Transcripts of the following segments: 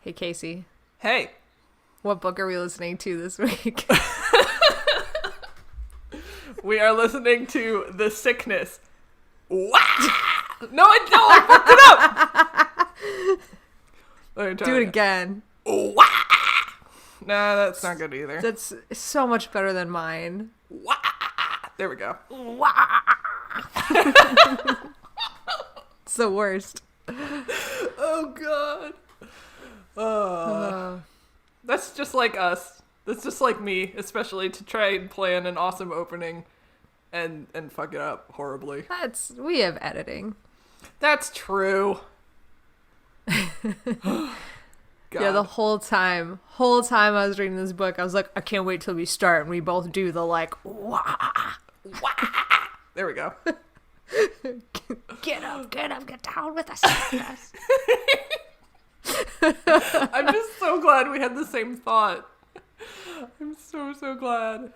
Hey, Kaycie. Hey. What book are we listening to this week? We are listening to The Sickness. Wah! No, I don't. Fuck it up. Do it again. Wah! Nah, that's not good either. That's so much better than mine. Wah! There we go. Wah! It's the worst. Oh, God. That's just like us. That's just like me, especially to try and plan an awesome opening and fuck it up horribly. We have editing. That's true. God. Yeah, the whole time I was reading this book, I was like, I can't wait till we start, and we both do the like, wah, wah. There we go. Get up, get down with the sickness. I'm just so glad we had the same thought. I'm so glad.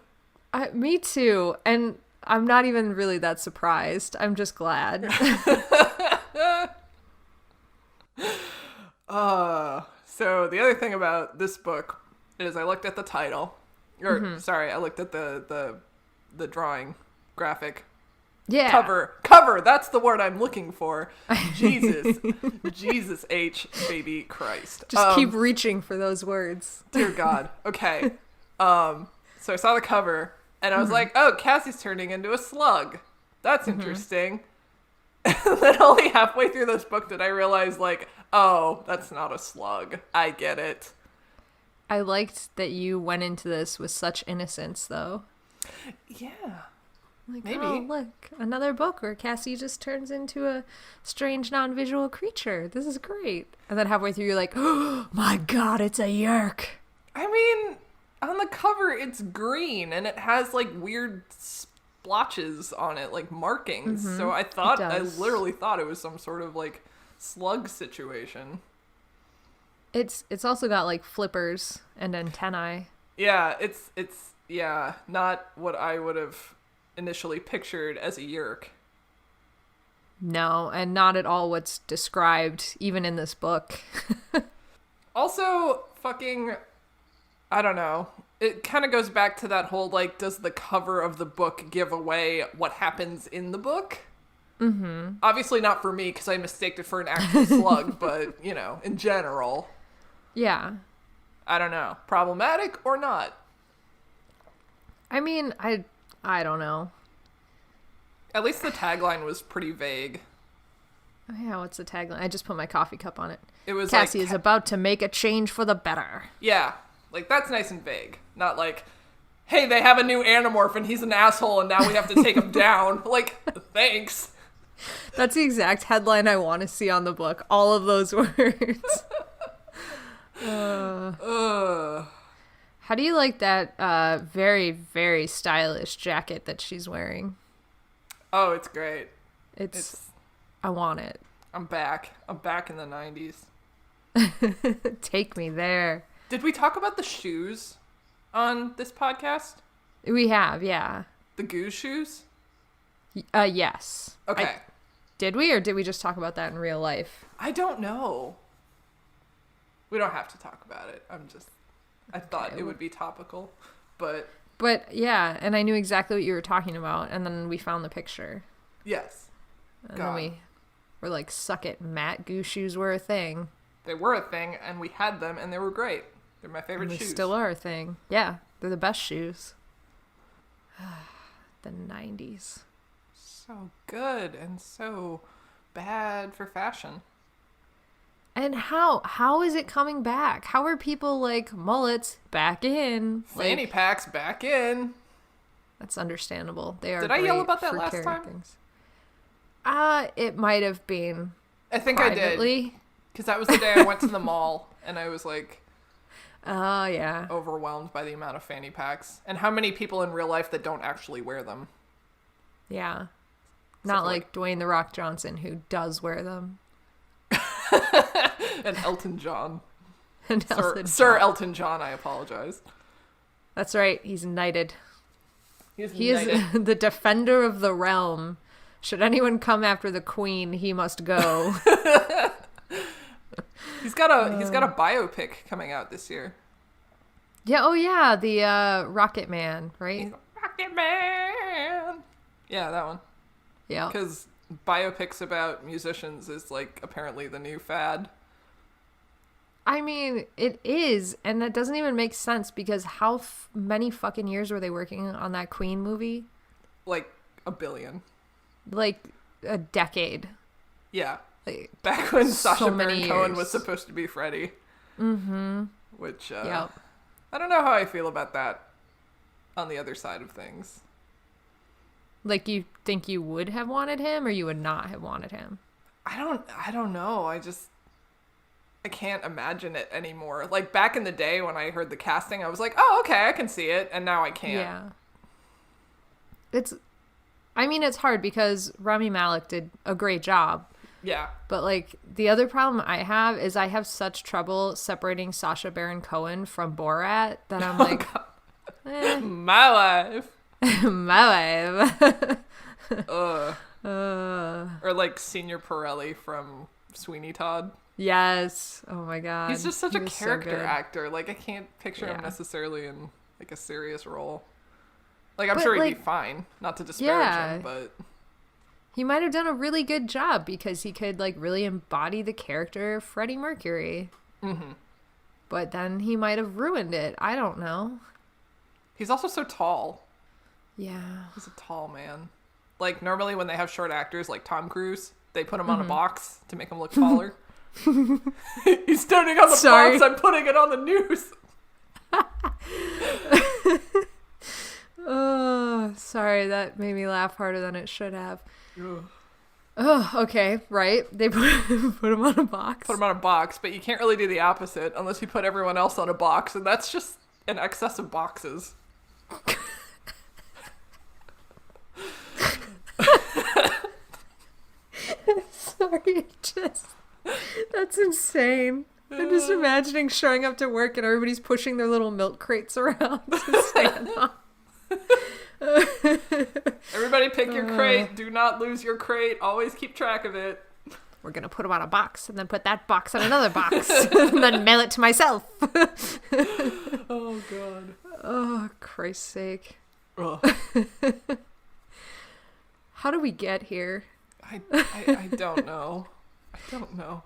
Me too, and I'm not even really that surprised. I'm just glad. So the other thing about this book is I looked at the title. Sorry, I looked at the drawing graphic. Yeah. Cover, that's the word I'm looking for. Jesus H, baby Christ. Just keep reaching for those words. Dear God. Okay. So I saw the cover and I was like, oh, Cassie's turning into a slug. That's interesting. And then only halfway through this book did I realize, like, oh, that's not a slug. I get it. I liked that you went into this with such innocence, though. Yeah. Like, maybe. Oh, look, another book where Cassie just turns into a strange non-visual creature. This is great. And then halfway through, you're like, oh, my God, it's a yerk. I mean, on the cover, it's green, and it has, like, weird splotches on it, like markings. So I literally thought it was some sort of, like, slug situation. It's also got, like, flippers and antennae. Yeah, it's not what I would have initially pictured as a yerk. No, and not at all what's described even in this book. Also, fucking, I don't know. It kind of goes back to that whole, like, does the cover of the book give away what happens in the book? Mm-hmm. Obviously not for me, because I mistaked it for an actual slug, but, you know, in general. Yeah. I don't know. Problematic or not? I mean, I don't know. At least the tagline was pretty vague. Oh yeah, what's the tagline? I just put my coffee cup on it. It was Cassie like, is about to make a change for the better. Yeah, like that's nice and vague. Not like, hey, they have a new Animorph and he's an asshole and now we have to take him down. Like, thanks. That's the exact headline I want to see on the book. All of those words. How do you like that very, very stylish jacket that she's wearing? Oh, it's great. I want it. I'm back. I'm back in the 90s. Take me there. Did we talk about the shoes on this podcast? We have, yeah. The goose shoes? Yes. Okay. Did we, or did we just talk about that in real life? I don't know. We don't have to talk about it. I thought it would be topical, but yeah, and I knew exactly what you were talking about, and then we found the picture. Yes. And then we were like, suck it, Matt, goose shoes were a thing. They were a thing, and we had them, and they were great. They're my favorite shoes. They still are a thing. Yeah, they're the best shoes. The 90s. So good and so bad for fashion. And how is it coming back? How are people like mullets back in? Fanny packs back in. That's understandable. They are. Did I yell about that last time? Things. It might have been. I think privately. I did. Because that was the day I went to the mall and I was like, oh yeah, overwhelmed by the amount of fanny packs and how many people in real life that don't actually wear them. Yeah, not like Dwayne The Rock Johnson, who does wear them. And Elton John. Sir Elton John, I apologize. That's right. He's knighted. He is the defender of the realm. Should anyone come after the queen, he must go. He's got a biopic coming out this year. Yeah, oh yeah, the Rocket Man, right? Rocket Man. Yeah, that one. Yeah. Because biopics about musicians is like apparently the new fad. I mean, it is, and that doesn't even make sense because how many fucking years were they working on that Queen movie? Like a billion. Like a decade. Yeah. Like, back when Sacha Baron years. Cohen was supposed to be Freddie. Mm-hmm. Which, yep. I don't know how I feel about that on the other side of things. Like, you think you would have wanted him or you would not have wanted him? I don't know. I can't imagine it anymore. Like, back in the day when I heard the casting, I was like, oh, okay, I can see it. And now I can't. Yeah. It's hard because Rami Malek did a great job. Yeah. But, like, the other problem I have is I have such trouble separating Sacha Baron Cohen from Borat that I'm like, my wife. My wife. Or, like, Senior Pirelli from Sweeney Todd. Yes. Oh, my God. He's just such a character so actor. Like, I can't picture him necessarily in, like, a serious role. Like, I'm but, sure he'd like, be fine. Not to disparage him, but... He might have done a really good job because he could, like, really embody the character of Freddie Mercury. Mm-hmm. But then he might have ruined it. I don't know. He's also so tall. Yeah. He's a tall man. Like, normally when they have short actors like Tom Cruise, they put him on a box to make him look taller. He's standing on the box, I'm putting it on the news. Oh, sorry, that made me laugh harder than it should have. Oh, okay, right. They put him on a box. Put him on a box, but you can't really do the opposite unless you put everyone else on a box, and that's just an excess of boxes. Sorry, that's insane. I'm just imagining showing up to work and everybody's pushing their little milk crates around to stand on. Everybody pick your crate. Do not lose your crate. Always keep track of it. We're going to put them on a box and then put that box on another box and then mail it to myself. Oh, God. Oh, Christ's sake. Ugh. How do we get here? I don't know. I don't know.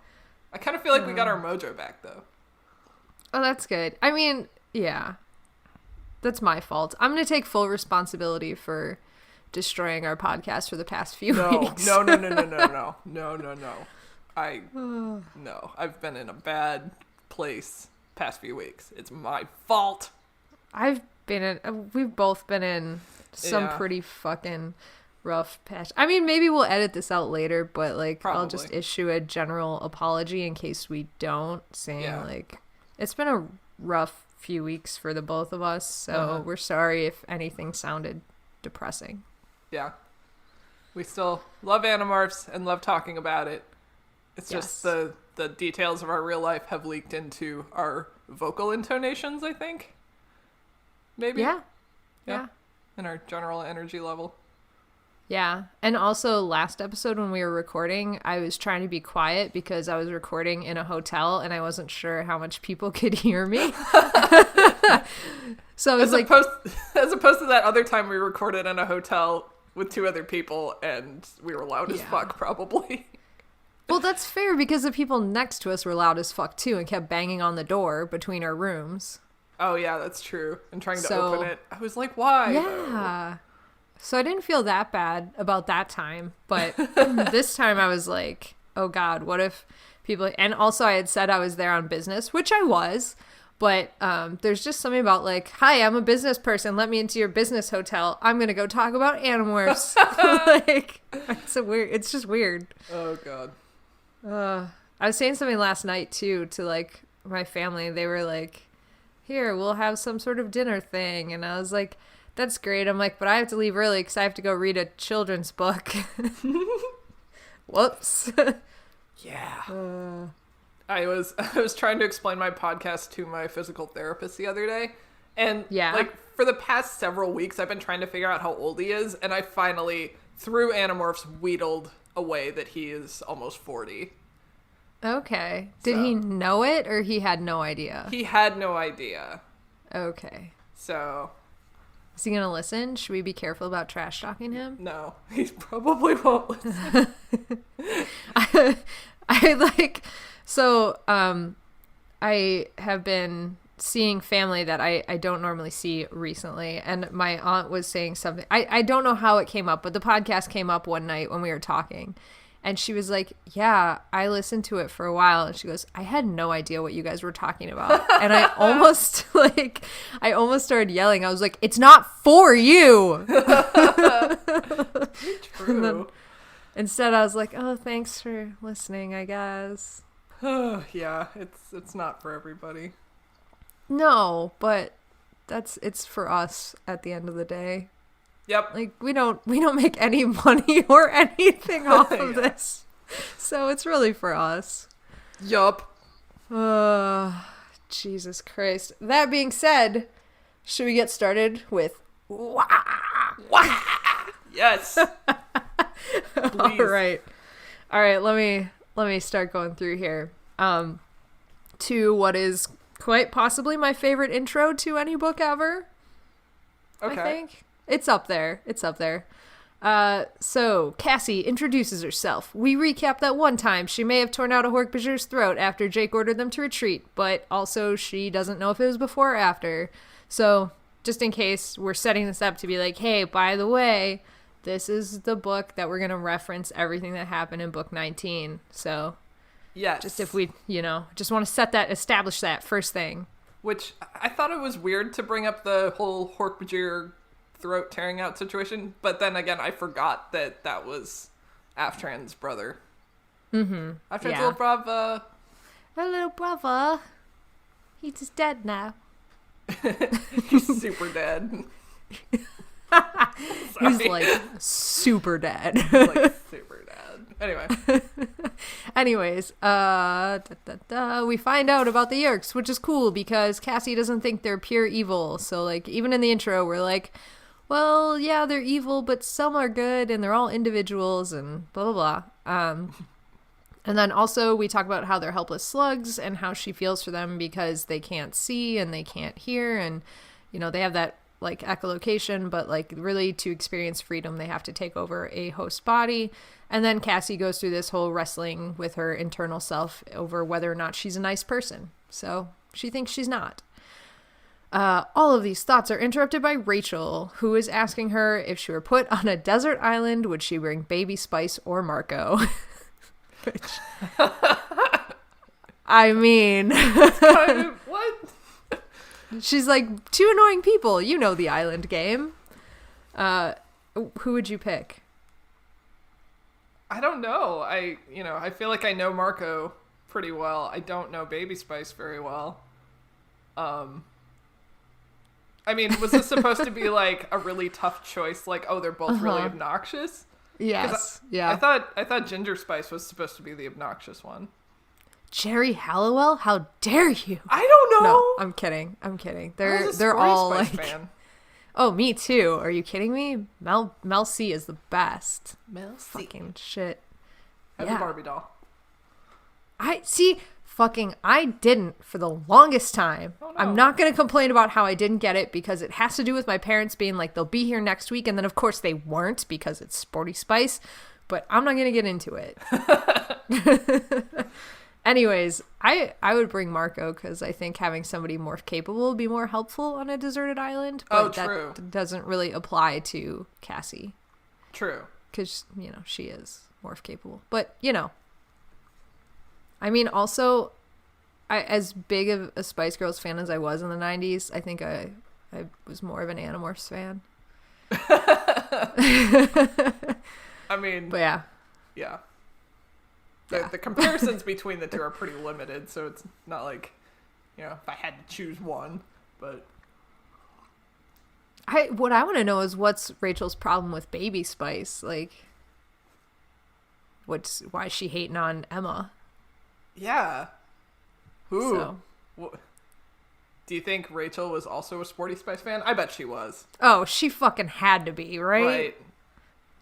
I kind of feel like we got our mojo back, though. Oh, that's good. I mean, yeah. That's my fault. I'm going to take full responsibility for destroying our podcast for the past few weeks. No. No. I've been in a bad place past few weeks. It's my fault. We've both been in some pretty fucking rough patch. I mean, maybe we'll edit this out later, but like Probably. I'll just issue a general apology in case we don't, saying like it's been a rough few weeks for the both of us, so we're sorry if anything sounded depressing. Yeah. We still love Animorphs and love talking about it. It's just the details of our real life have leaked into our vocal intonations, I think. Maybe. Yeah. And our general energy level. Yeah. And also last episode when we were recording, I was trying to be quiet because I was recording in a hotel and I wasn't sure how much people could hear me. So I was as opposed to that other time we recorded in a hotel with two other people and we were loud as fuck, probably. Well, that's fair because the people next to us were loud as fuck too and kept banging on the door between our rooms. Oh yeah, that's true. And trying to open it. I was like, why? Yeah. Though? So I didn't feel that bad about that time, but this time I was like, oh God, what if people, and also I had said I was there on business, which I was, but there's just something about like, hi, I'm a business person. Let me into your business hotel. I'm going to go talk about Animorphs. Like, it's just weird. Oh God. I was saying something last night too, to like my family. They were like, here, we'll have some sort of dinner thing. And I was like, that's great. I'm like, but I have to leave early because I have to go read a children's book. Whoops. Yeah. I was trying to explain my podcast to my physical therapist the other day. And like for the past several weeks, I've been trying to figure out how old he is. And I finally, through Animorphs, wheedled away that he is almost 40. Okay. Did he know it or he had no idea? He had no idea. Okay. So... Is he going to listen? Should we be careful about trash talking him? No. He probably won't listen. I have been seeing family that I don't normally see recently, and my aunt was saying something. I don't know how it came up, but the podcast came up one night when we were talking, and she was like, yeah, I listened to it for a while, and she goes, I had no idea what you guys were talking about. And I almost started yelling. I was like, it's not for you. True. Then, instead I was like, oh, thanks for listening, I guess. Yeah, it's not for everybody. No, but it's for us at the end of the day. Yep. Like we don't make any money or anything off of this. So it's really for us. Yup. Jesus Christ. That being said, should we get started with wah? Wah! Yes. All right, let me start going through here. To what is quite possibly my favorite intro to any book ever. Okay. I think. It's up there. So Cassie introduces herself. We recap that one time she may have torn out a hork-bajir's throat after Jake ordered them to retreat, but also she doesn't know if it was before or after. So just in case, we're setting this up to be like, hey, by the way, this is the book that we're going to reference everything that happened in book 19. So yes. Just if we, just want to establish that first thing. Which I thought it was weird to bring up the whole hork-bajir throat tearing out situation, but then again, I forgot that was Aftran's brother. Mm-hmm. Aftran's little brother. My little brother. He's just dead now. He's super dead. He's like super dead. Super dead. Anyway. Anyways, we find out about the Yeerks, which is cool because Cassie doesn't think they're pure evil. So like even in the intro, we're like, well, yeah, they're evil, but some are good, and they're all individuals, and blah, blah, blah. And then also we talk about how they're helpless slugs and how she feels for them because they can't see and they can't hear, and, they have that, like, echolocation, but, like, really to experience freedom, they have to take over a host body. And then Cassie goes through this whole wrestling with her internal self over whether or not she's a nice person. So she thinks she's not. All of these thoughts are interrupted by Rachel, who is asking her if she were put on a desert island, would she bring Baby Spice or Marco? Which, I mean, what? She's like, two annoying people. You know the island game. Who would you pick? I don't know. I feel like I know Marco pretty well. I don't know Baby Spice very well. I mean, was this supposed to be like a really tough choice? Like, oh, they're both really obnoxious? Yes. Yeah. I thought Ginger Spice was supposed to be the obnoxious one. Jerry Halliwell? How dare you? I don't know. No, I'm kidding. They're all Spice like fan. Oh, me too. Are you kidding me? Mel C is the best. Mel C. Fucking shit. Have a Barbie doll. I didn't for the longest time. Oh, no. I'm not going to complain about how I didn't get it because it has to do with my parents being like, they'll be here next week. And then, of course, they weren't because it's Sporty Spice. But I'm not going to get into it. Anyways, I would bring Marco because I think having somebody more capable would be more helpful on a deserted island. But true. That doesn't really apply to Cassie. True. Because, she is morph capable. But, I mean, also, as big of a Spice Girls fan as I was in the 90s, I think I was more of an Animorphs fan. I mean... But yeah. Yeah. The comparisons between the two are pretty limited, so it's not like, if I had to choose one, but... What I want to know is what's Rachel's problem with Baby Spice? Like, why is she hating on Emma? Yeah. Who? So. Do you think Rachel was also a Sporty Spice fan? I bet she was. Oh, she fucking had to be, right? Right.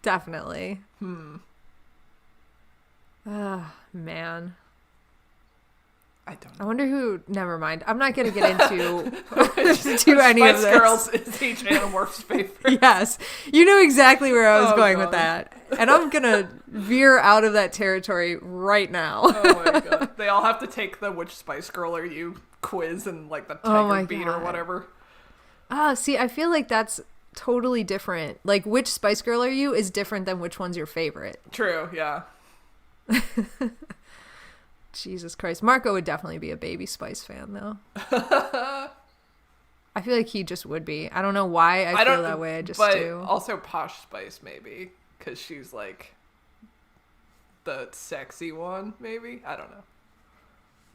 Definitely. Man. I don't I know. wonder who. Never mind. I'm not going to get into to any of Spice this. Girls is each Animorph's favorite. Yes, you knew exactly where I was Oh, going God. with that, and I'm gonna veer out of that territory right now. Oh my god. They all have to take the which Spice Girl are you quiz and like the Oh my Tiger Beat or God. whatever. See, I feel like that's totally different. Like, which Spice Girl are you is different than which one's your favorite. True, yeah. Jesus Christ. Marco would definitely be a Baby Spice fan, though. I feel like he just would be. I don't know why I feel that way. I just but do. Also Posh Spice, maybe. Because she's like the sexy one, maybe? I don't know.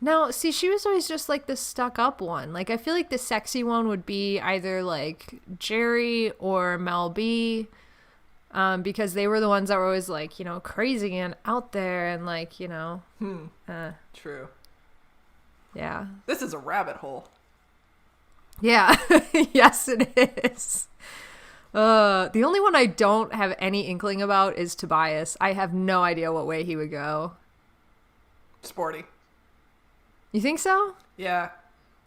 No, see, she was always just like the stuck-up one. Like, I feel like the sexy one would be either like Jerry or Mel B. Because they were the ones that were always like, you know, crazy and out there and like, you know. True. Yeah. This is a rabbit hole. Yeah. Yes, it is. The only one I don't have any inkling about is Tobias. I have no idea what way he would go. Sporty. You think so? Yeah.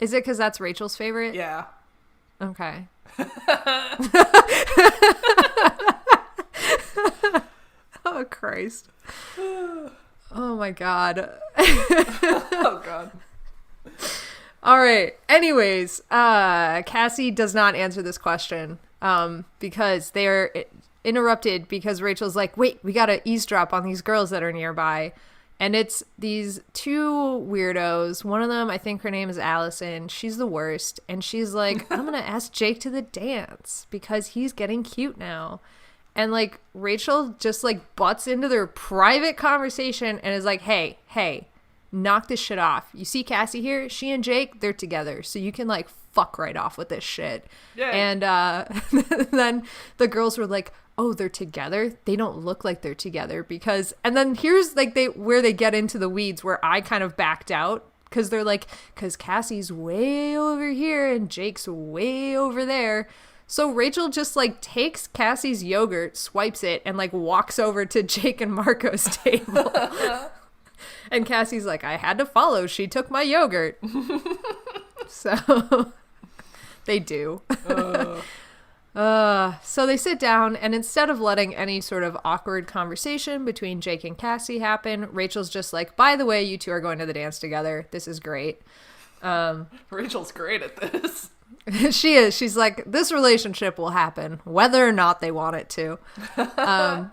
Is it because that's Rachel's favorite? Yeah. Okay. Oh, Christ. Oh, my God. Oh, God. All right. Anyways, Cassie does not answer this question because they're interrupted because Rachel's like, wait, we got to eavesdrop on these girls that are nearby. And it's these two weirdos. One of them, I think her name is Allison. She's the worst. And she's like, I'm going to ask Jake to the dance because he's getting cute now. And like Rachel just like butts into their private conversation and is like, hey, knock this shit off. You see Cassie here? She and Jake, they're together. So you can like fuck right off with this shit. Yay. And then the girls were like, oh, they're together? They don't look like they're together because... And then here's like where they get into the weeds where I kind of backed out. Because they're like, because Cassie's way over here and Jake's way over there. So Rachel just like takes Cassie's yogurt, swipes it, and like walks over to Jake and Marco's table. And Cassie's like, I had to follow. She took my yogurt. So they do. So they sit down, and instead of letting any sort of awkward conversation between Jake and Cassie happen, Rachel's just like, by the way, you two are going to the dance together. This is great. Rachel's great at this. She is. She's like, this relationship will happen, whether or not they want it to. But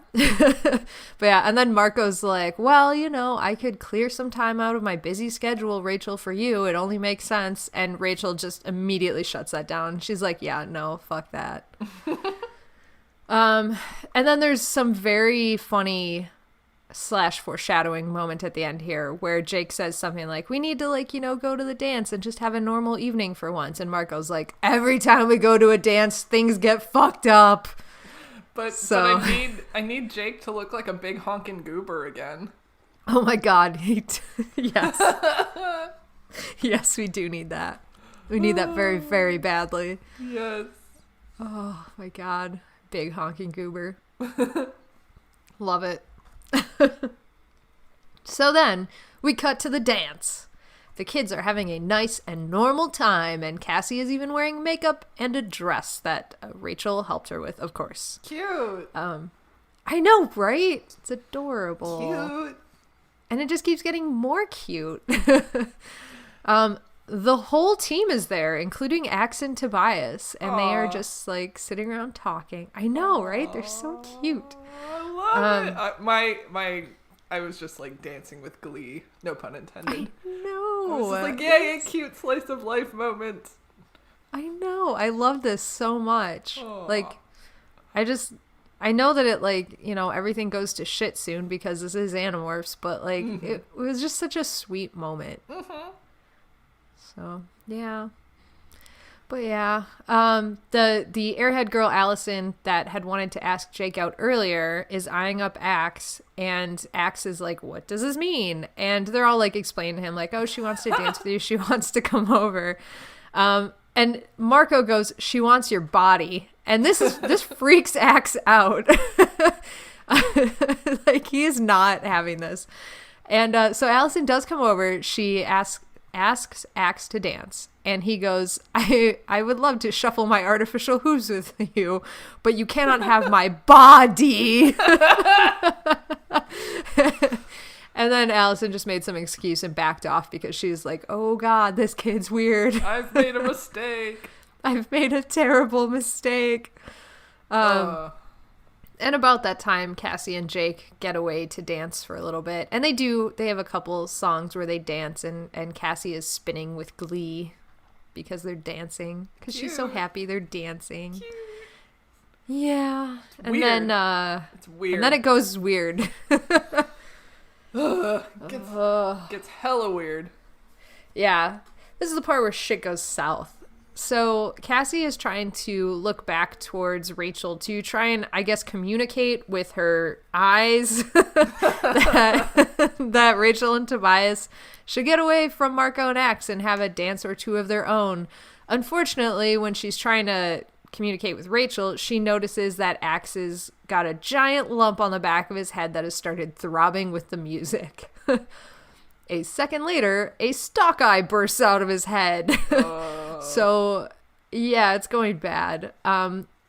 yeah, and then Marco's like, well, you know, I could clear some time out of my busy schedule, Rachel, for you. It only makes sense. And Rachel just immediately shuts that down. She's like, yeah, no, fuck that. And then there's some very funny / foreshadowing moment at the end here where Jake says something like, we need to like, you know, go to the dance and just have a normal evening for once. And Marco's like, every time we go to a dance, things get fucked up. But I need Jake to look like a big honking goober again. Oh my God. Yes. Yes, we do need that. We need that very, very badly. Yes. Oh my God. Big honking goober. Love it. So then we cut to the dance. The kids are having a nice and normal time, and Cassie is even wearing makeup and a dress that Rachel helped her with, of course. Cute. I know, right? It's adorable. Cute. And it just keeps getting more cute. The whole team is there, including Axe and Tobias, and they are just like sitting around talking. I know, right? They're so cute. I love it. I was just like dancing with glee. No pun intended. I know. I was just like, yay, a cute slice of life moment. I know. I love this so much. Aww. Like, I know that it like, you know, everything goes to shit soon because this is Animorphs, but like, it was just such a sweet moment. So, yeah. But yeah, the airhead girl Allison that had wanted to ask Jake out earlier is eyeing up Axe, and Axe is like, what does this mean? And they're all like explaining to him like, oh, she wants to dance with you. She wants to come over. And Marco goes, she wants your body. And this freaks Axe out. Like, he is not having this. And so Allison does come over. She asks asks Axe to dance. And he goes, I would love to shuffle my artificial hooves with you, but you cannot have my body. And then Allison just made some excuse and backed off because she's like, oh God, this kid's weird. I've made a mistake. I've made a terrible mistake. And about that time, Cassie and Jake get away to dance for a little bit. And they have a couple songs where they dance, and Cassie is spinning with glee because they're dancing. Because she's so happy they're dancing. Cute. Yeah. And weird. Then it's weird. And then it goes weird. Gets hella weird. Yeah. This is the part where shit goes south. So Cassie is trying to look back towards Rachel to try and, I guess, communicate with her eyes that Rachel and Tobias should get away from Marco and Axe and have a dance or two of their own. Unfortunately, when she's trying to communicate with Rachel, she notices that Axe's got a giant lump on the back of his head that has started throbbing with the music. A second later, a stalk eye bursts out of his head. So, yeah, it's going bad.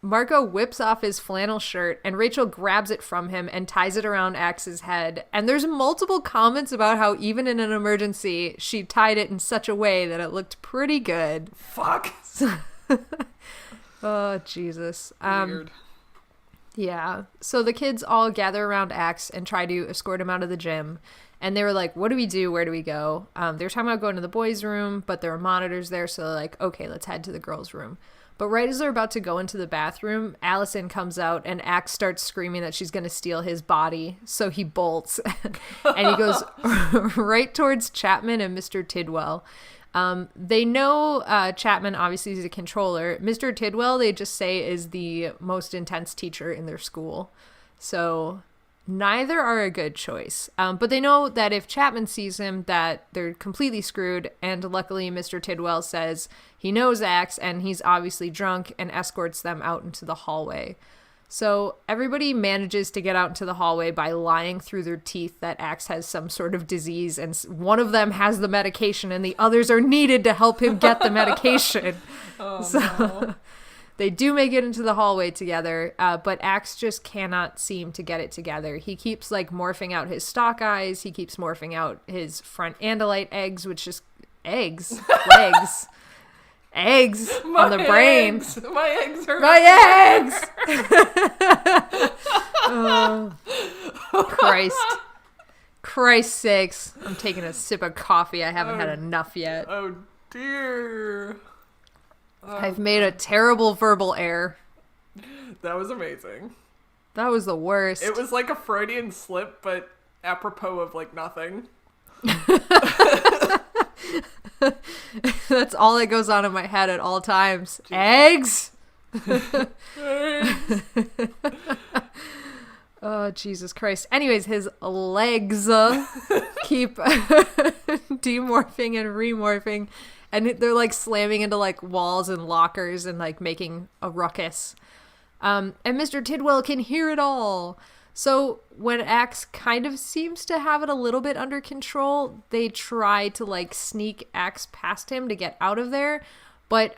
Marco whips off his flannel shirt, and Rachel grabs it from him and ties it around Axe's head. And there's multiple comments about how even in an emergency, she tied it in such a way that it looked pretty good. Fuck. Oh, Jesus. Weird. Yeah. So the kids all gather around Axe and try to escort him out of the gym. And they were like, what do we do? Where do we go? They were talking about going to the boys' room, but there were monitors there. So they're like, okay, let's head to the girls' room. But right as they're about to go into the bathroom, Allison comes out and Axe starts screaming that she's going to steal his body. So he bolts and he goes right towards Chapman and Mr. Tidwell. They know Chapman obviously is a controller. Mr. Tidwell, they just say, is the most intense teacher in their school. So neither are a good choice. But they know that if Chapman sees him, that they're completely screwed. And luckily, Mr. Tidwell says he knows Axe and he's obviously drunk and escorts them out into the hallway. So everybody manages to get out into the hallway by lying through their teeth that Axe has some sort of disease, and one of them has the medication and the others are needed to help him get the medication. No. They do make it into the hallway together, but Axe just cannot seem to get it together. He keeps like morphing out his stalk eyes. He keeps morphing out his front andalite eggs, which is legs. Eggs on the brain. My eggs hurt. My eggs! Oh, Christ sakes. I'm taking a sip of coffee. I haven't had enough yet. Oh, dear. I've made a terrible verbal error. That was amazing. That was the worst. It was like a Freudian slip, but apropos of like nothing. That's all that goes on in my head at all times. Jesus. Eggs? Oh, Jesus Christ. Anyways, his legs keep demorphing and remorphing, and they're like slamming into like walls and lockers and like making a ruckus. And Mr. Tidwell can hear it all. So when Axe kind of seems to have it a little bit under control, they try to like sneak Axe past him to get out of there. But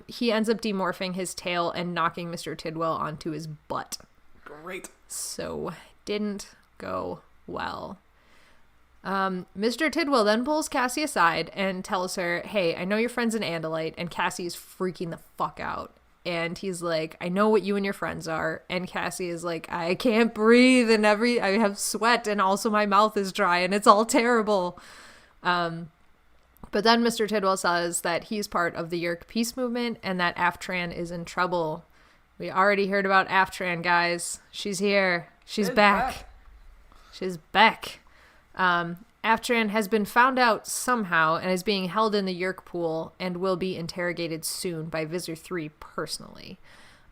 he ends up demorphing his tail and knocking Mr. Tidwell onto his butt. Great. So didn't go well. Mr. Tidwell then pulls Cassie aside and tells her, hey, I know your friend's an Andalite, and Cassie's freaking the fuck out. And he's like, I know what you and your friends are. And Cassie is like, I can't breathe and I have sweat and also my mouth is dry and it's all terrible. But then Mr. Tidwell says that he's part of the Yerk peace movement and that Aftran is in trouble. We already heard about Aftran, guys. She's here. She's back. She's back. Aftran has been found out somehow and is being held in the Yerk pool and will be interrogated soon by Visor 3 personally.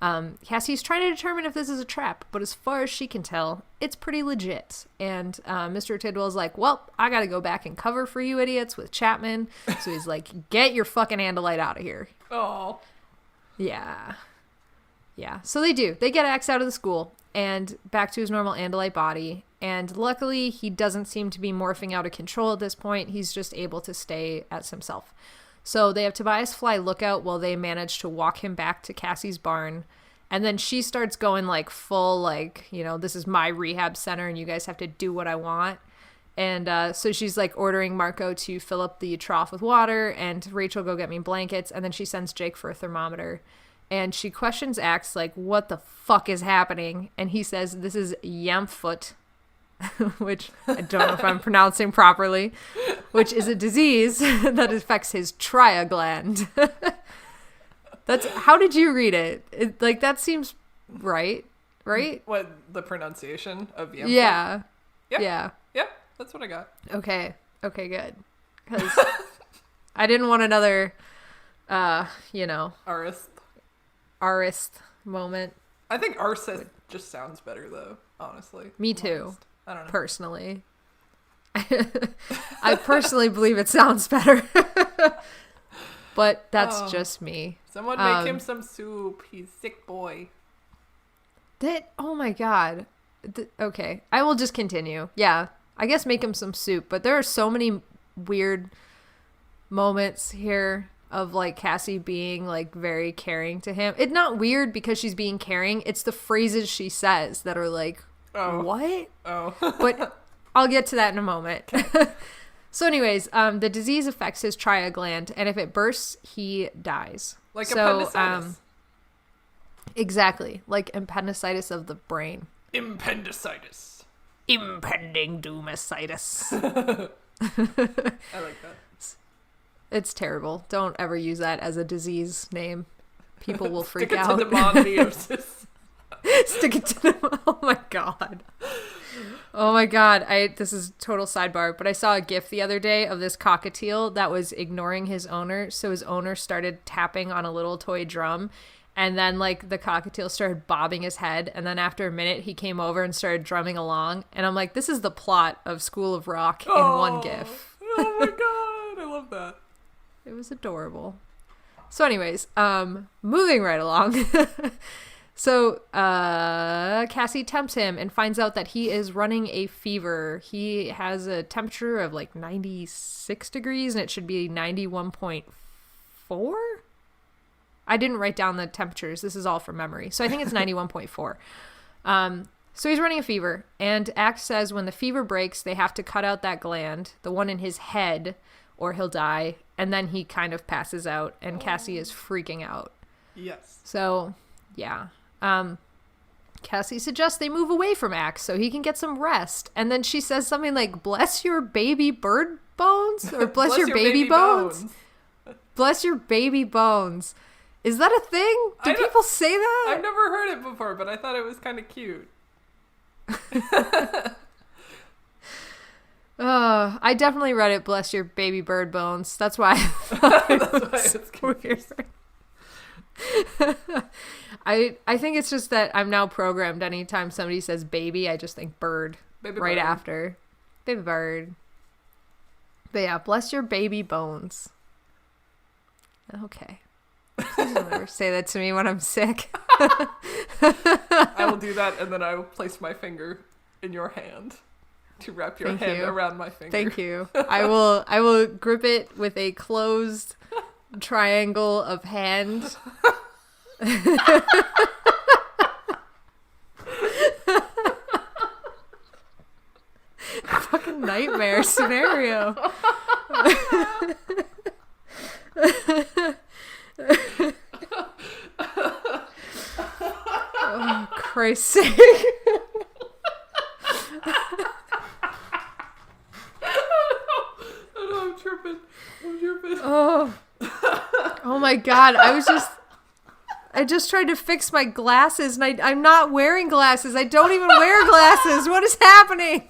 Cassie's trying to determine if this is a trap, but as far as she can tell, it's pretty legit. And Mr. Tidwell's like, well, I gotta go back and cover for you idiots with Chapman. So he's like, get your fucking Andalite out of here. Oh. Yeah. Yeah. So they do. They get Axe out of the school and back to his normal Andalite body. And luckily, he doesn't seem to be morphing out of control at this point. He's just able to stay as himself. So they have Tobias fly lookout while they manage to walk him back to Cassie's barn. And then she starts going like full, like, you know, this is my rehab center and you guys have to do what I want. And so she's like ordering Marco to fill up the trough with water and Rachel go get me blankets. And then she sends Jake for a thermometer. And she questions Axe like, what the fuck is happening? And he says, this is Yamfoot, which I don't know if I'm pronouncing properly, which is a disease that affects his tria gland. How did you read it? Like, that seems right? What, the pronunciation of Yamfoot? Yeah. Yeah. Yeah, that's what I got. Okay, good. Because I didn't want another, Arist moment. I think Arsith just sounds better, though, honestly. Me too. I don't know. Personally. I personally believe it sounds better. But that's just me. Someone make him some soup. He's sick boy. Oh my god. Okay. I will just continue. Yeah. I guess make him some soup. But there are so many weird moments here of like Cassie being like very caring to him. It's not weird because she's being caring. It's the phrases she says that are like, what? Oh. But I'll get to that in a moment. Okay. So anyways, the disease affects his tria gland, and if it bursts, he dies. Like appendicitis. Exactly. Like appendicitis of the brain. Impendicitis. Impending doomicitis. I like that. It's terrible. Don't ever use that as a disease name. People will freak out. Stick it to demoniosis. Stick it to them. Oh my god. Oh my god. This is total sidebar, but I saw a GIF the other day of this cockatiel that was ignoring his owner. So his owner started tapping on a little toy drum, and then like the cockatiel started bobbing his head, and then after a minute he came over and started drumming along. And I'm like, this is the plot of School of Rock in one GIF. Oh my god, I love that. It was adorable. So anyways, moving right along. So Cassie tempts him and finds out that he is running a fever. He has a temperature of like 96 degrees and it should be 91.4. I didn't write down the temperatures. This is all from memory. So I think it's 91.4. So he's running a fever, and Axe says when the fever breaks, they have to cut out that gland, the one in his head, or he'll die. And then he kind of passes out, and Cassie is freaking out. Yes. So, yeah. Cassie suggests they move away from Axe so he can get some rest. And then she says something like, bless your baby bird bones? Or bless your baby bones? Bless your baby bones. Is that a thing? Do people say that? I've never heard it before, but I thought it was kind of cute. I definitely read it, bless your baby bird bones. That's why I thought it was weird. I think it's just that I'm now programmed. Anytime somebody says baby, I just think bird. Baby right bird. After. Baby bird. But yeah, bless your baby bones. Okay. Please don't ever say that to me when I'm sick. I will do that, and then I will place my finger in your hand to wrap your hand around my finger. Thank you. I will grip it with a closed triangle of hand. Fucking nightmare scenario. Oh, Christ's sake. I'm tripping. Oh my god. I just tried to fix my glasses, and I'm not wearing glasses. I don't even wear glasses. What is happening?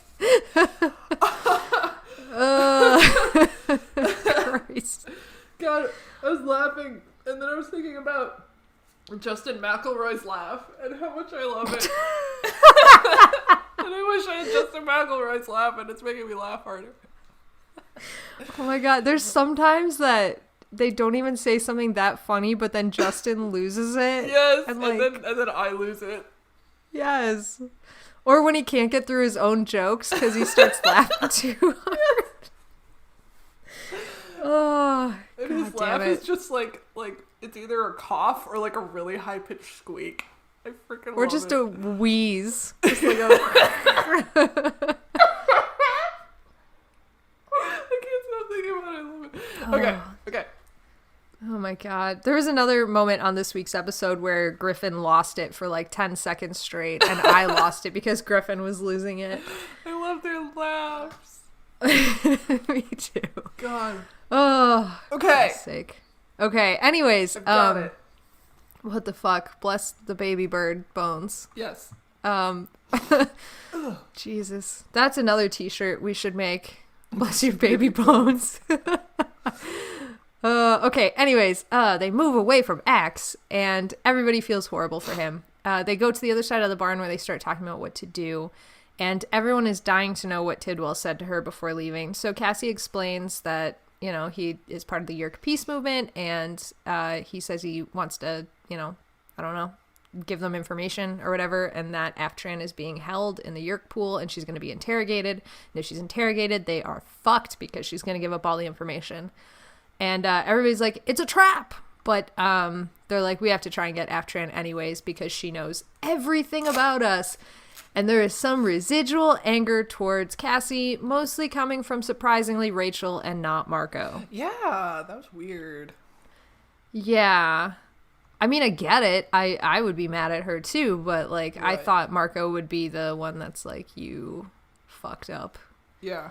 Christ. God, I was laughing, and then I was thinking about Justin McElroy's laugh and how much I love it. And I wish I had Justin McElroy's laugh, and it's making me laugh harder. Oh my god, there's sometimes that they don't even say something that funny, but then Justin loses it. Yes, and then I lose it. Yes. Or when he can't get through his own jokes because he starts laughing too hard. Oh, and his laugh is just like it's either a cough or like a really high pitched squeak. I freaking or love just it. a wheeze. Just like a I can't stop thinking about it. I love it. Okay. Oh my god. There was another moment on this week's episode where Griffin lost it for like 10 seconds straight, and I lost it because Griffin was losing it. I love their laughs. Me too. God. Oh. Okay. Sake. Okay. Anyways, I've got it. What the fuck? Bless the baby bird bones. Yes. Jesus. That's another t-shirt we should make. Bless your baby bones. Okay, anyways, they move away from Axe, and everybody feels horrible for him. They go to the other side of the barn where they start talking about what to do, and everyone is dying to know what Tidwell said to her before leaving. So Cassie explains that, you know, he is part of the Yerk peace movement, and he says he wants to, you know, I don't know, give them information or whatever, and that Aftran is being held in the Yerk pool, and she's going to be interrogated. And if she's interrogated, they are fucked because she's going to give up all the information. And everybody's like, it's a trap. But they're like, we have to try and get Aftran anyways because she knows everything about us. And there is some residual anger towards Cassie, mostly coming from, surprisingly, Rachel and not Marco. Yeah, that was weird. Yeah. I mean, I get it. I would be mad at her too, but like, right. I thought Marco would be the one that's like, you fucked up. Yeah.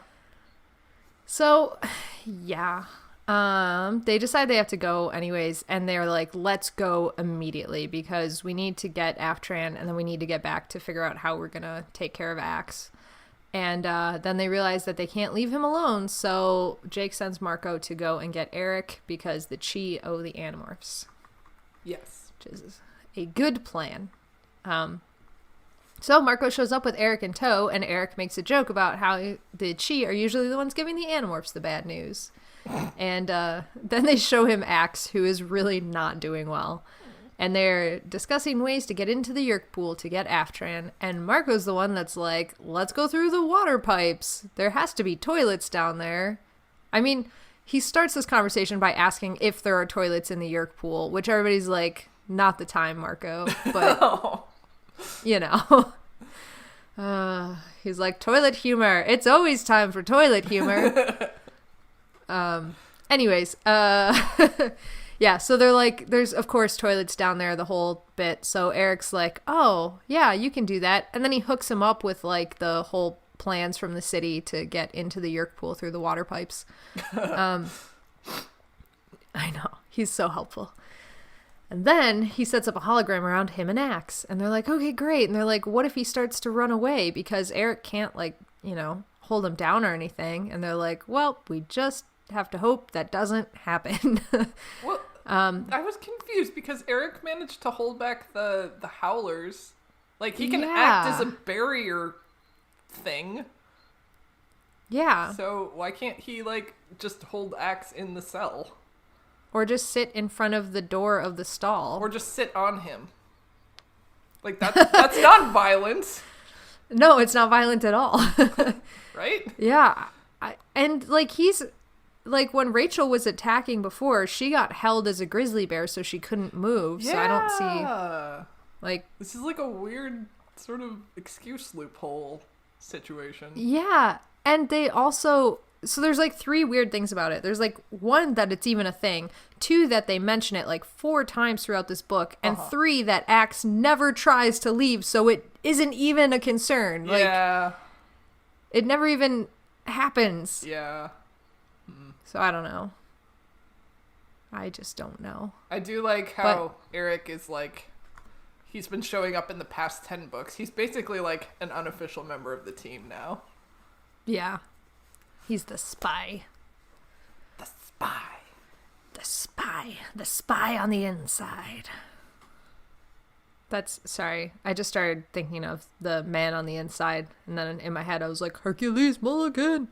So, yeah. They decide they have to go anyways, and they're like, let's go immediately because we need to get Aftran, and then we need to get back to figure out how we're gonna take care of Axe. And then they realize that they can't leave him alone, so Jake sends Marco to go and get Eric because the Chi owe the Animorphs. Yes. Which is a good plan. So Marco shows up with Eric in tow, and Eric makes a joke about how the Chi are usually the ones giving the Animorphs the bad news. And then they show him Axe, who is really not doing well. And they're discussing ways to get into the Yerk pool to get Aftran. And Marco's the one that's like, let's go through the water pipes. There has to be toilets down there. I mean, he starts this conversation by asking if there are toilets in the Yerk pool, which everybody's like, not the time, Marco. But, you know. He's like, toilet humor. It's always time for toilet humor. Anyways, yeah, so they're like, there's of course toilets down there the whole bit. So Eric's like, oh yeah, you can do that. And then he hooks him up with like the whole plans from the city to get into the Yerk pool through the water pipes. I know, he's so helpful. And then he sets up a hologram around him and Axe, and they're like, okay, great. And they're like, what if he starts to run away? Because Eric can't, like, you know, hold him down or anything. And they're like, well, we just have to hope that doesn't happen. Well, I was confused because Eric managed to hold back the howlers. Like, he can act as a barrier thing. Yeah. So why can't he, like, just hold Axe in the cell? Or just sit in front of the door of the stall. Or just sit on him. Like, that's not violence. No, it's not violent at all. Right? Yeah. And, like, he's... Like, when Rachel was attacking before, she got held as a grizzly bear, so she couldn't move. Yeah. So I don't see... Like... This is, like, a weird sort of excuse loophole situation. Yeah. And they also... So there's, like, 3 weird things about it. There's, like, 1, that it's even a thing. 2, that they mention it, like, 4 times throughout this book. And 3, that Axe never tries to leave, so it isn't even a concern. Like, yeah. It never even happens. Yeah. So I don't know. I just don't know. I do like how Eric is, like... He's been showing up in the past 10 books. He's basically, like, an unofficial member of the team now. Yeah. He's the spy. The spy. The spy. The spy on the inside. That's, sorry. I just started thinking of the man on the inside. And then in my head I was like, Hercules Mulligan.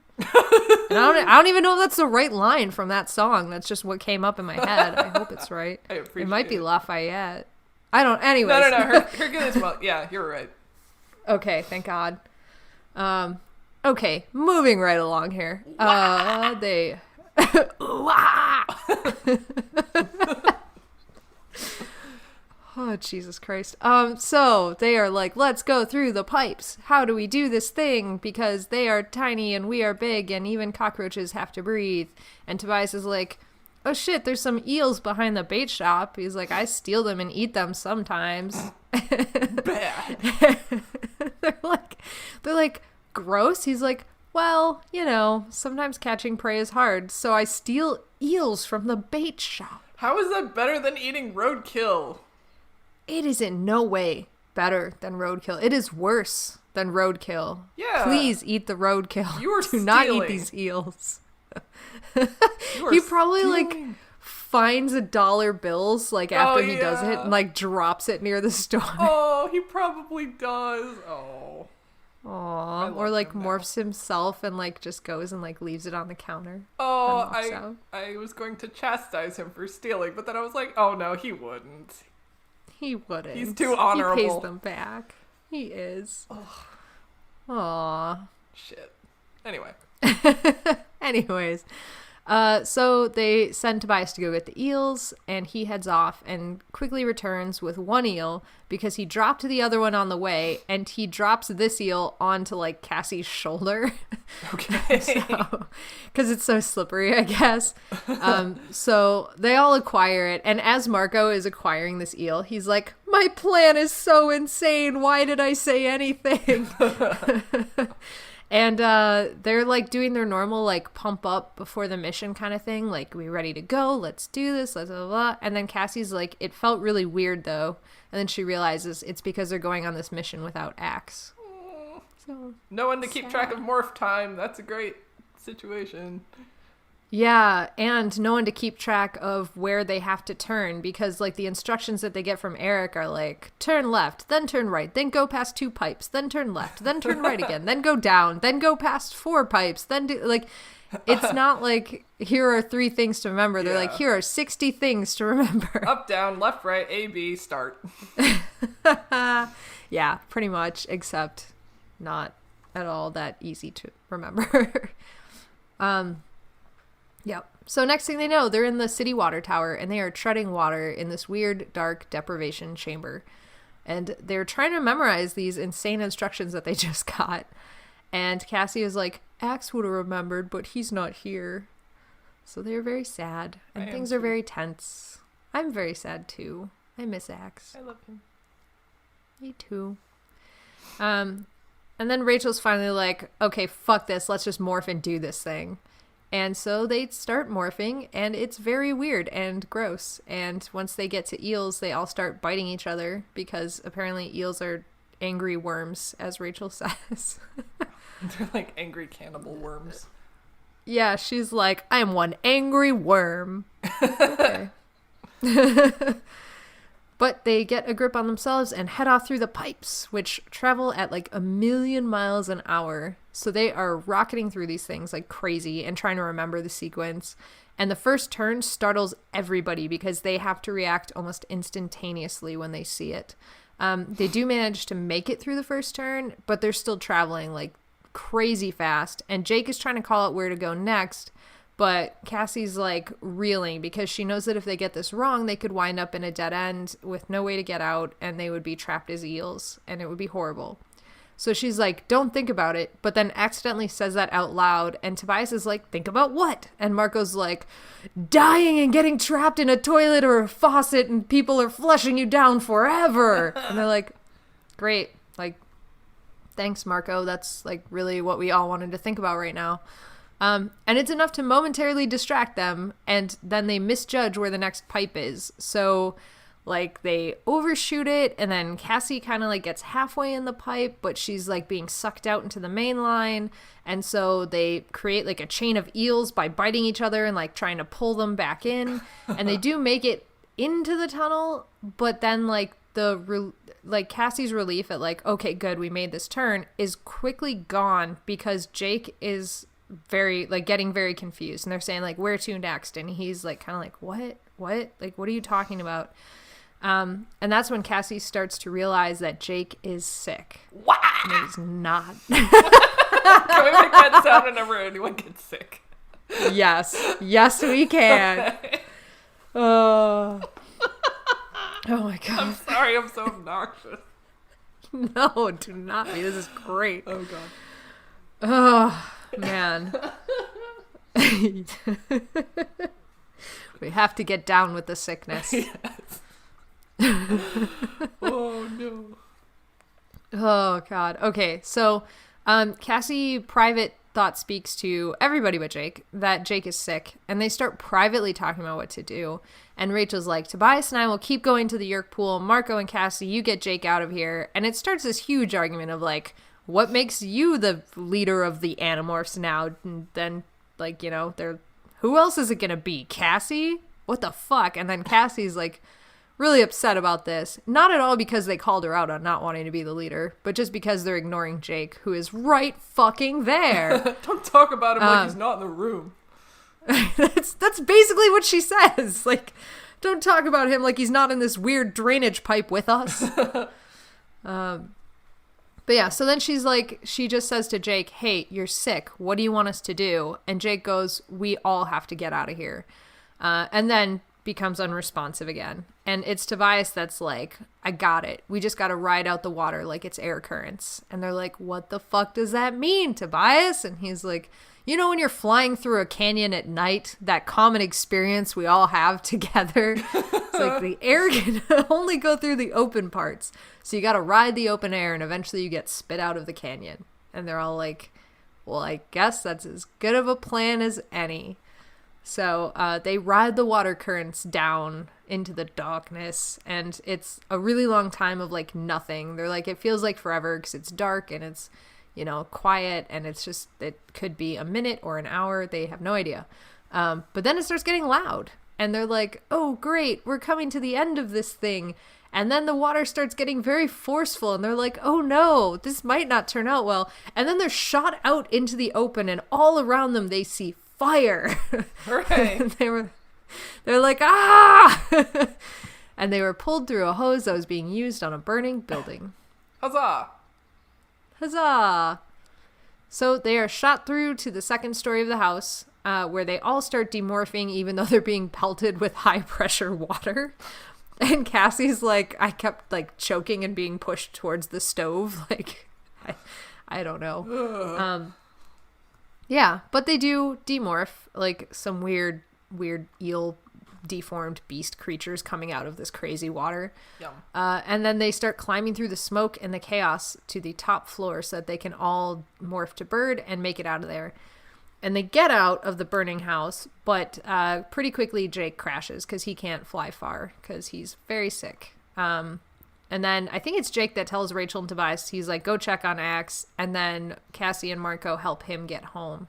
And I don't even know if that's the right line from that song. That's just what came up in my head. I hope it's right. It might be Lafayette. I don't. Anyways. No. Hercules. Well, yeah, you're right. Okay, thank God. Okay, moving right along here. They. Oh, Jesus Christ. So they are like, let's go through the pipes. How do we do this thing? Because they are tiny and we are big and even cockroaches have to breathe. And Tobias is like, oh shit, there's some eels behind the bait shop. He's like, I steal them and eat them sometimes. Bad. They're like, gross. He's like, well, sometimes catching prey is hard. So I steal eels from the bait shop. How is that better than eating roadkill? It is in no way better than roadkill. It is worse than roadkill. Yeah. Please eat the roadkill. You are Do not eat these eels. He probably finds $1 bills after he does it and drops it near the store. Oh, he probably does. Oh. Aww. Or morphs himself and just goes and leaves it on the counter. Oh, I was going to chastise him for stealing, but then I was like, oh no, he wouldn't. He wouldn't. He's too honorable. He pays them back. He is. Aww. Shit. Anyway. Anyways. So they send Tobias to go get the eels, and he heads off and quickly returns with one eel because he dropped the other one on the way, and he drops this eel onto Cassie's shoulder. Okay. Because it's so slippery, I guess. So they all acquire it, and as Marco is acquiring this eel, he's like, my plan is so insane. Why did I say anything? And they're doing their normal pump up before the mission kind of thing, we ready to go, let's do this, blah, blah, blah. And then Cassie's like, it felt really weird though, and then she realizes it's because they're going on this mission without Axe. So no one to keep track of morph time. That's a great situation. Yeah, and no one to keep track of where they have to turn, because the instructions that they get from Eric are turn left, then turn right, then go past 2 pipes, then turn left, then turn right again, then go down, then go past 4 pipes, then do it's not here are 3 things to remember. They're here are 60 things to remember. Up, down, left, right, A, B, start. Yeah, pretty much, except not at all that easy to remember. Yep. So next thing they know, they're in the city water tower, and they are treading water in this weird, dark deprivation chamber. And they're trying to memorize these insane instructions that they just got. And Cassie is like, Axe would have remembered, but he's not here. So they're very sad, and things are very tense. I'm very sad, too. I miss Axe. I love him. Me, too. And then Rachel's finally like, okay, fuck this. Let's just morph and do this thing. And so they start morphing, and it's very weird and gross. And once they get to eels, they all start biting each other because apparently eels are angry worms, as Rachel says. They're angry cannibal worms. Yeah, she's like, I am one angry worm. Okay. But they get a grip on themselves and head off through the pipes, which travel at 1,000,000 miles an hour. So they are rocketing through these things like crazy and trying to remember the sequence. And the first turn startles everybody because they have to react almost instantaneously when they see it. They do manage to make it through the first turn, but they're still traveling crazy fast. And Jake is trying to call out where to go next. But Cassie's reeling because she knows that if they get this wrong, they could wind up in a dead end with no way to get out, and they would be trapped as eels, and it would be horrible. So she's like, don't think about it, but then accidentally says that out loud, and Tobias is like, think about what? And Marco's like, dying and getting trapped in a toilet or a faucet, and people are flushing you down forever. And they're like, great, thanks, Marco. That's really what we all wanted to think about right now. And it's enough to momentarily distract them, and then they misjudge where the next pipe is. So, they overshoot it, and then Cassie kind of, gets halfway in the pipe, but she's, being sucked out into the main line, and so they create, a chain of eels by biting each other and, trying to pull them back in, and they do make it into the tunnel, but then, Cassie's relief at, okay, good, we made this turn, is quickly gone because Jake is very, like, getting very confused. And they're saying, like, where to next? And he's, like, kind of like, what? Like, what are you talking about? And that's when Cassie starts to realize that Jake is sick. What? And he's not. Can we make that sound whenever anyone gets sick? Yes. Yes, we can. Oh my God. I'm sorry, I'm so obnoxious. No, do not be. This is great. Oh, God. Oh, man. We have to get down with the sickness. Yes. Oh, no. Oh, God. Okay, so Cassie private thought speaks to everybody but Jake that Jake is sick, and they start privately talking about what to do. And Rachel's like, Tobias and I will keep going to the Yerk pool. Marco and Cassie, you get Jake out of here. And it starts this huge argument of, like, what makes you the leader of the Animorphs now? And then, like, you know, who else is it gonna be? Cassie? What the fuck? And then Cassie's, like, really upset about this. Not at all because they called her out on not wanting to be the leader, but just because they're ignoring Jake, who is right fucking there. Don't talk about him like he's not in the room. That's basically what she says. Like, don't talk about him like he's not in this weird drainage pipe with us. But yeah, so then she just says to Jake, hey, you're sick. What do you want us to do? And Jake goes, we all have to get out of here. And then becomes unresponsive again. And it's Tobias that's like, I got it. We just got to ride out the water like it's air currents. And they're like, what the fuck does that mean, Tobias? And he's like, you know, when you're flying through a canyon at night, that common experience we all have together. It's like the air can only go through the open parts. So you got to ride the open air and eventually you get spit out of the canyon. And they're all like, well, I guess that's as good of a plan as any. So they ride the water currents down into the darkness, and it's a really long time of, like, nothing. They're like, it feels like forever because it's dark and it's, you know, quiet, and it's just, it could be a minute or an hour. They have no idea. But then it starts getting loud, and they're like, oh, great, we're coming to the end of this thing. And then the water starts getting very forceful, and they're like, oh no, this might not turn out well. And then they're shot out into the open, and all around them they see fire. Hooray. They're like, ah! And they were pulled through a hose that was being used on a burning building. Huzzah! Huzzah! So they are shot through to the second story of the house, where they all start demorphing, even though they're being pelted with high pressure water. And Cassie's like, I kept, like, choking and being pushed towards the stove. Like, I don't know. Yeah, but they do demorph, like, some weird eel deformed beast creatures coming out of this crazy water. Yum. And then they start climbing through the smoke and the chaos to the top floor so that they can all morph to bird and make it out of there. And they get out of the burning house, but pretty quickly Jake crashes because he can't fly far because he's very sick. And then I think it's Jake that tells Rachel and Tobias, he's like, go check on Axe. And then Cassie and Marco help him get home.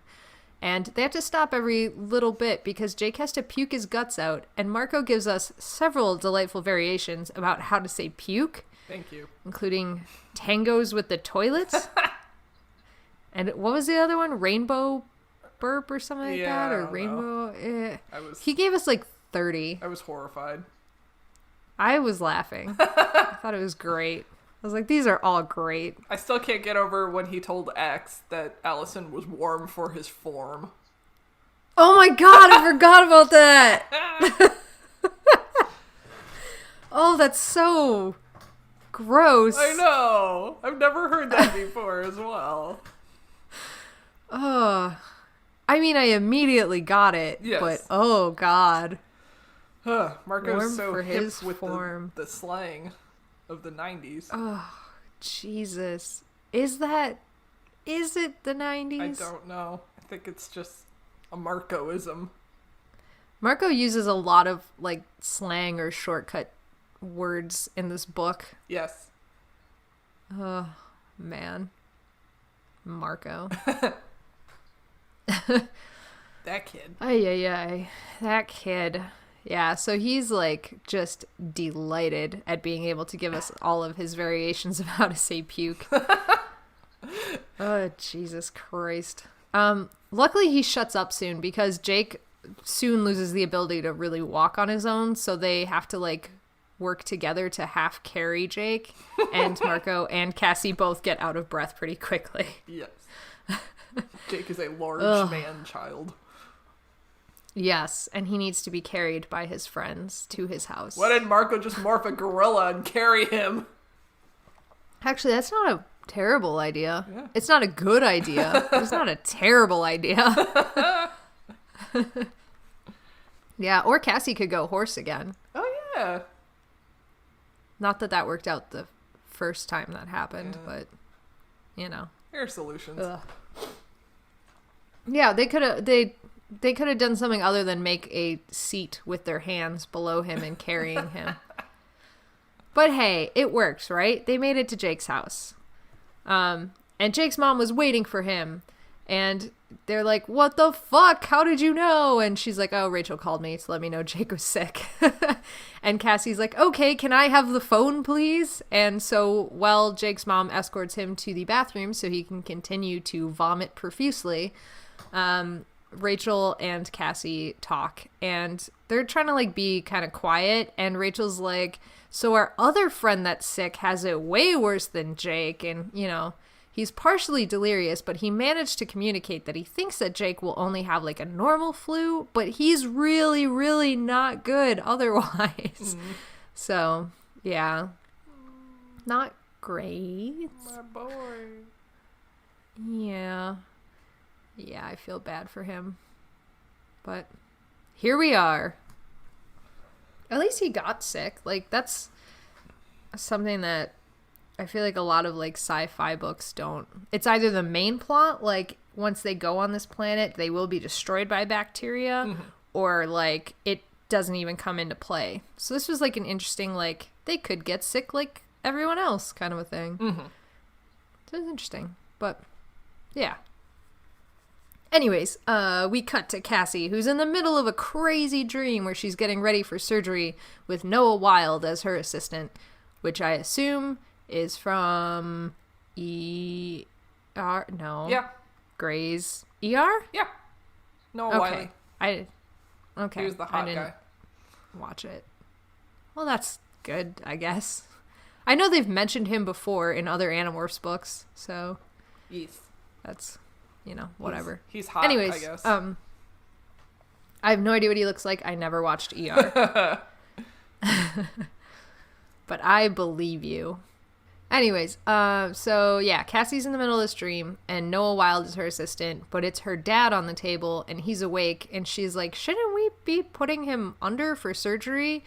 And they have to stop every little bit because Jake has to puke his guts out. And Marco gives us several delightful variations about how to say puke. Thank you. Including tangos with the toilets. And what was the other one? Rainbow burp or something like that? Or rainbow? He gave us like 30. I was horrified. I was laughing. I thought it was great. I was like, these are all great. I still can't get over when he told X that Allison was warm for his form. Oh my god, I forgot about that! Oh, that's so gross. I know. I've never heard that before as well. I mean, I immediately got it, yes. But oh god. Marco's so hip with the slang of the 90s. Oh, Jesus. Is it the 90s? I don't know. I think it's just a Marcoism. Marco uses a lot of, like, slang or shortcut words in this book. Yes. Oh, man. Marco. That kid. Ay. That kid. Yeah, so he's, like, just delighted at being able to give us all of his variations of how to say puke. Oh, Jesus Christ. Luckily, he shuts up soon because Jake soon loses the ability to really walk on his own. So they have to, like, work together to half carry Jake. And Marco and Cassie both get out of breath pretty quickly. Yes. Jake is a large man-child. Yes, and he needs to be carried by his friends to his house. Why did Marco just morph a gorilla and carry him? Actually, that's not a terrible idea. Yeah. It's not a good idea. It's not a terrible idea. Yeah, or Cassie could go horse again. Oh, yeah. Not that that worked out the first time that happened, but, you know. There are solutions. Ugh. Yeah, they could have done something other than make a seat with their hands below him and carrying him. But hey, it works, right? They made it to Jake's house. And Jake's mom was waiting for him. And they're like, what the fuck? How did you know? And she's like, oh, Rachel called me to let me know Jake was sick. And Cassie's like, okay, can I have the phone, please? And so while Jake's mom escorts him to the bathroom so he can continue to vomit profusely, Rachel and Cassie talk. And they're trying to, like, be kind of quiet. And Rachel's like, so our other friend that's sick has it way worse than Jake. And, you know, he's partially delirious, but he managed to communicate that he thinks that Jake will only have, like, a normal flu, but he's really, really not good otherwise. So, yeah. Not great. My boy. Yeah. Yeah, I feel bad for him. But here we are. At least he got sick. Like, that's something that I feel like a lot of, like, sci-fi books don't. It's either the main plot, like, once they go on this planet, they will be destroyed by bacteria, or, like, it doesn't even come into play. So this was, like, an interesting, like, they could get sick like everyone else kind of a thing. So it's interesting. But, yeah. Anyways, we cut to Cassie, who's in the middle of a crazy dream where she's getting ready for surgery with Noah Wilde as her assistant, which I assume is from E.R. No. Yeah. Grey's ER? Yeah. Noah Wiley. Okay. He was the hot I didn't guy. watch it. Well, that's good, I guess. I know they've mentioned him before in other Animorphs books, so Yes. that's, you know, whatever. He's hot, Anyways, I guess. I have no idea what he looks like. I never watched ER. But I believe you. Anyways, so yeah, Cassie's in the middle of this dream, and Noah Wilde is her assistant, but it's her dad on the table, and he's awake, and she's like, shouldn't we be putting him under for surgery?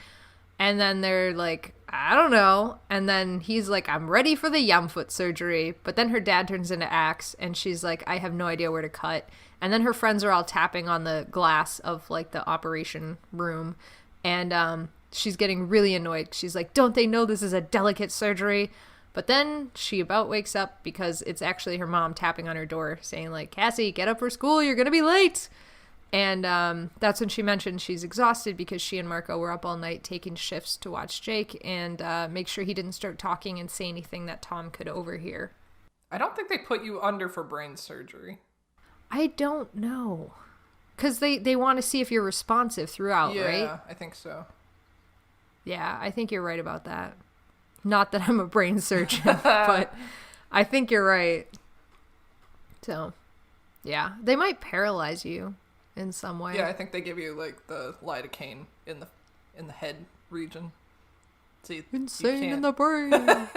And then they're like, I don't know. And then he's like, I'm ready for the yumfoot surgery. But then her dad turns into Axe, and she's like, I have no idea where to cut. And then her friends are all tapping on the glass of, like, the operation room, and she's getting really annoyed. She's like, don't they know this is a delicate surgery? But then she about wakes up because it's actually her mom tapping on her door saying, like, Cassie, get up for school. You're going to be late. And that's when she mentioned she's exhausted because she and Marco were up all night taking shifts to watch Jake and make sure he didn't start talking and say anything that Tom could overhear. I don't think they put you under for brain surgery. I don't know. Because they want to see if you're responsive throughout, right? Yeah, I think so. Yeah, I think you're right about that. Not that I'm a brain surgeon, but I think you're right. So, yeah. They might paralyze you in some way. Yeah, I think they give you, like, the lidocaine in the head region. So Insane in the brain.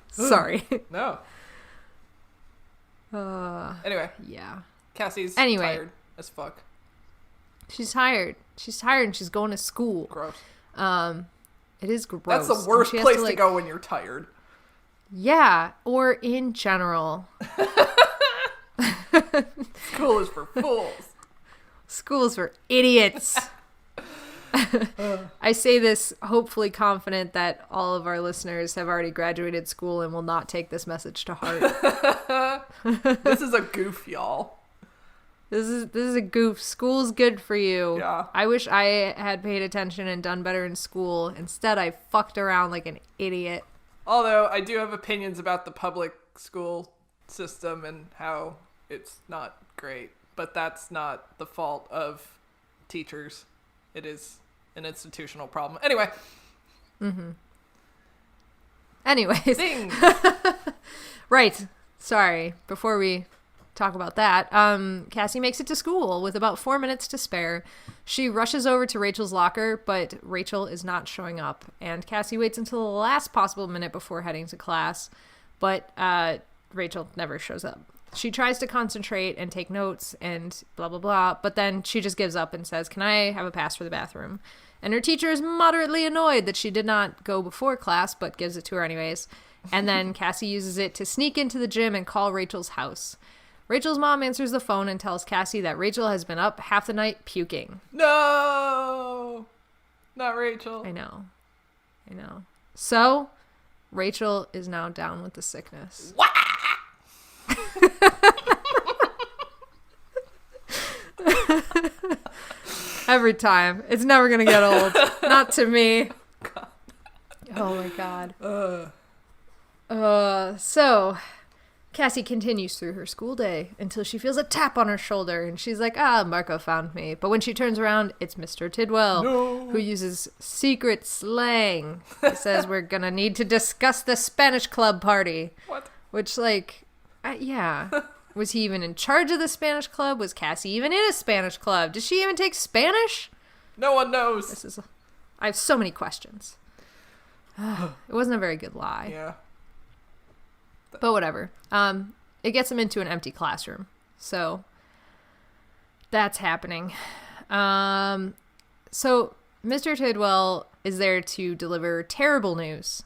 Sorry. No. Anyway. Yeah. Cassie's tired as fuck. She's tired. She's tired and she's going to school. Gross. It is gross. That's the worst place to go when you're tired. Yeah, or in general. School is for fools. School is for idiots. I say this hopefully confident that all of our listeners have already graduated school and will not take this message to heart. This is a goof, y'all. This is a goof. School's good for you. Yeah. I wish I had paid attention and done better in school. Instead, I fucked around like an idiot. Although I do have opinions about the public school system and how it's not great. But that's not the fault of teachers. It is an institutional problem. Anyway. Mm-hmm. Anyways. Things. Right. Sorry. Before we talk about that, Cassie makes it to school with about 4 minutes to spare. She rushes over to Rachel's locker, but Rachel is not showing up, and Cassie waits until the last possible minute before heading to class, but Rachel never shows up. She tries to concentrate and take notes and blah blah blah, but then she just gives up and says, "Can I have a pass for the bathroom?" And her teacher is moderately annoyed that she did not go before class, but gives it to her anyways. And then Cassie uses it to sneak into the gym and call Rachel's house. Rachel's mom answers the phone and tells Cassie that Rachel has been up half the night puking. No! Not Rachel. I know. So, Rachel is now down with the sickness. What? Every time. It's never going to get old. Not to me. God. Oh my God. So, Cassie continues through her school day until she feels a tap on her shoulder and she's like, Marco found me. But when she turns around, it's Mr. Tidwell, who uses secret slang. He says, "We're going to need to discuss the Spanish club party." What? Which, yeah. Was he even in charge of the Spanish club? Was Cassie even in a Spanish club? Did she even take Spanish? No one knows. I have so many questions. It wasn't a very good lie. Yeah. But whatever. It gets him into an empty classroom. So that's happening. So Mr. Tidwell is there to deliver terrible news.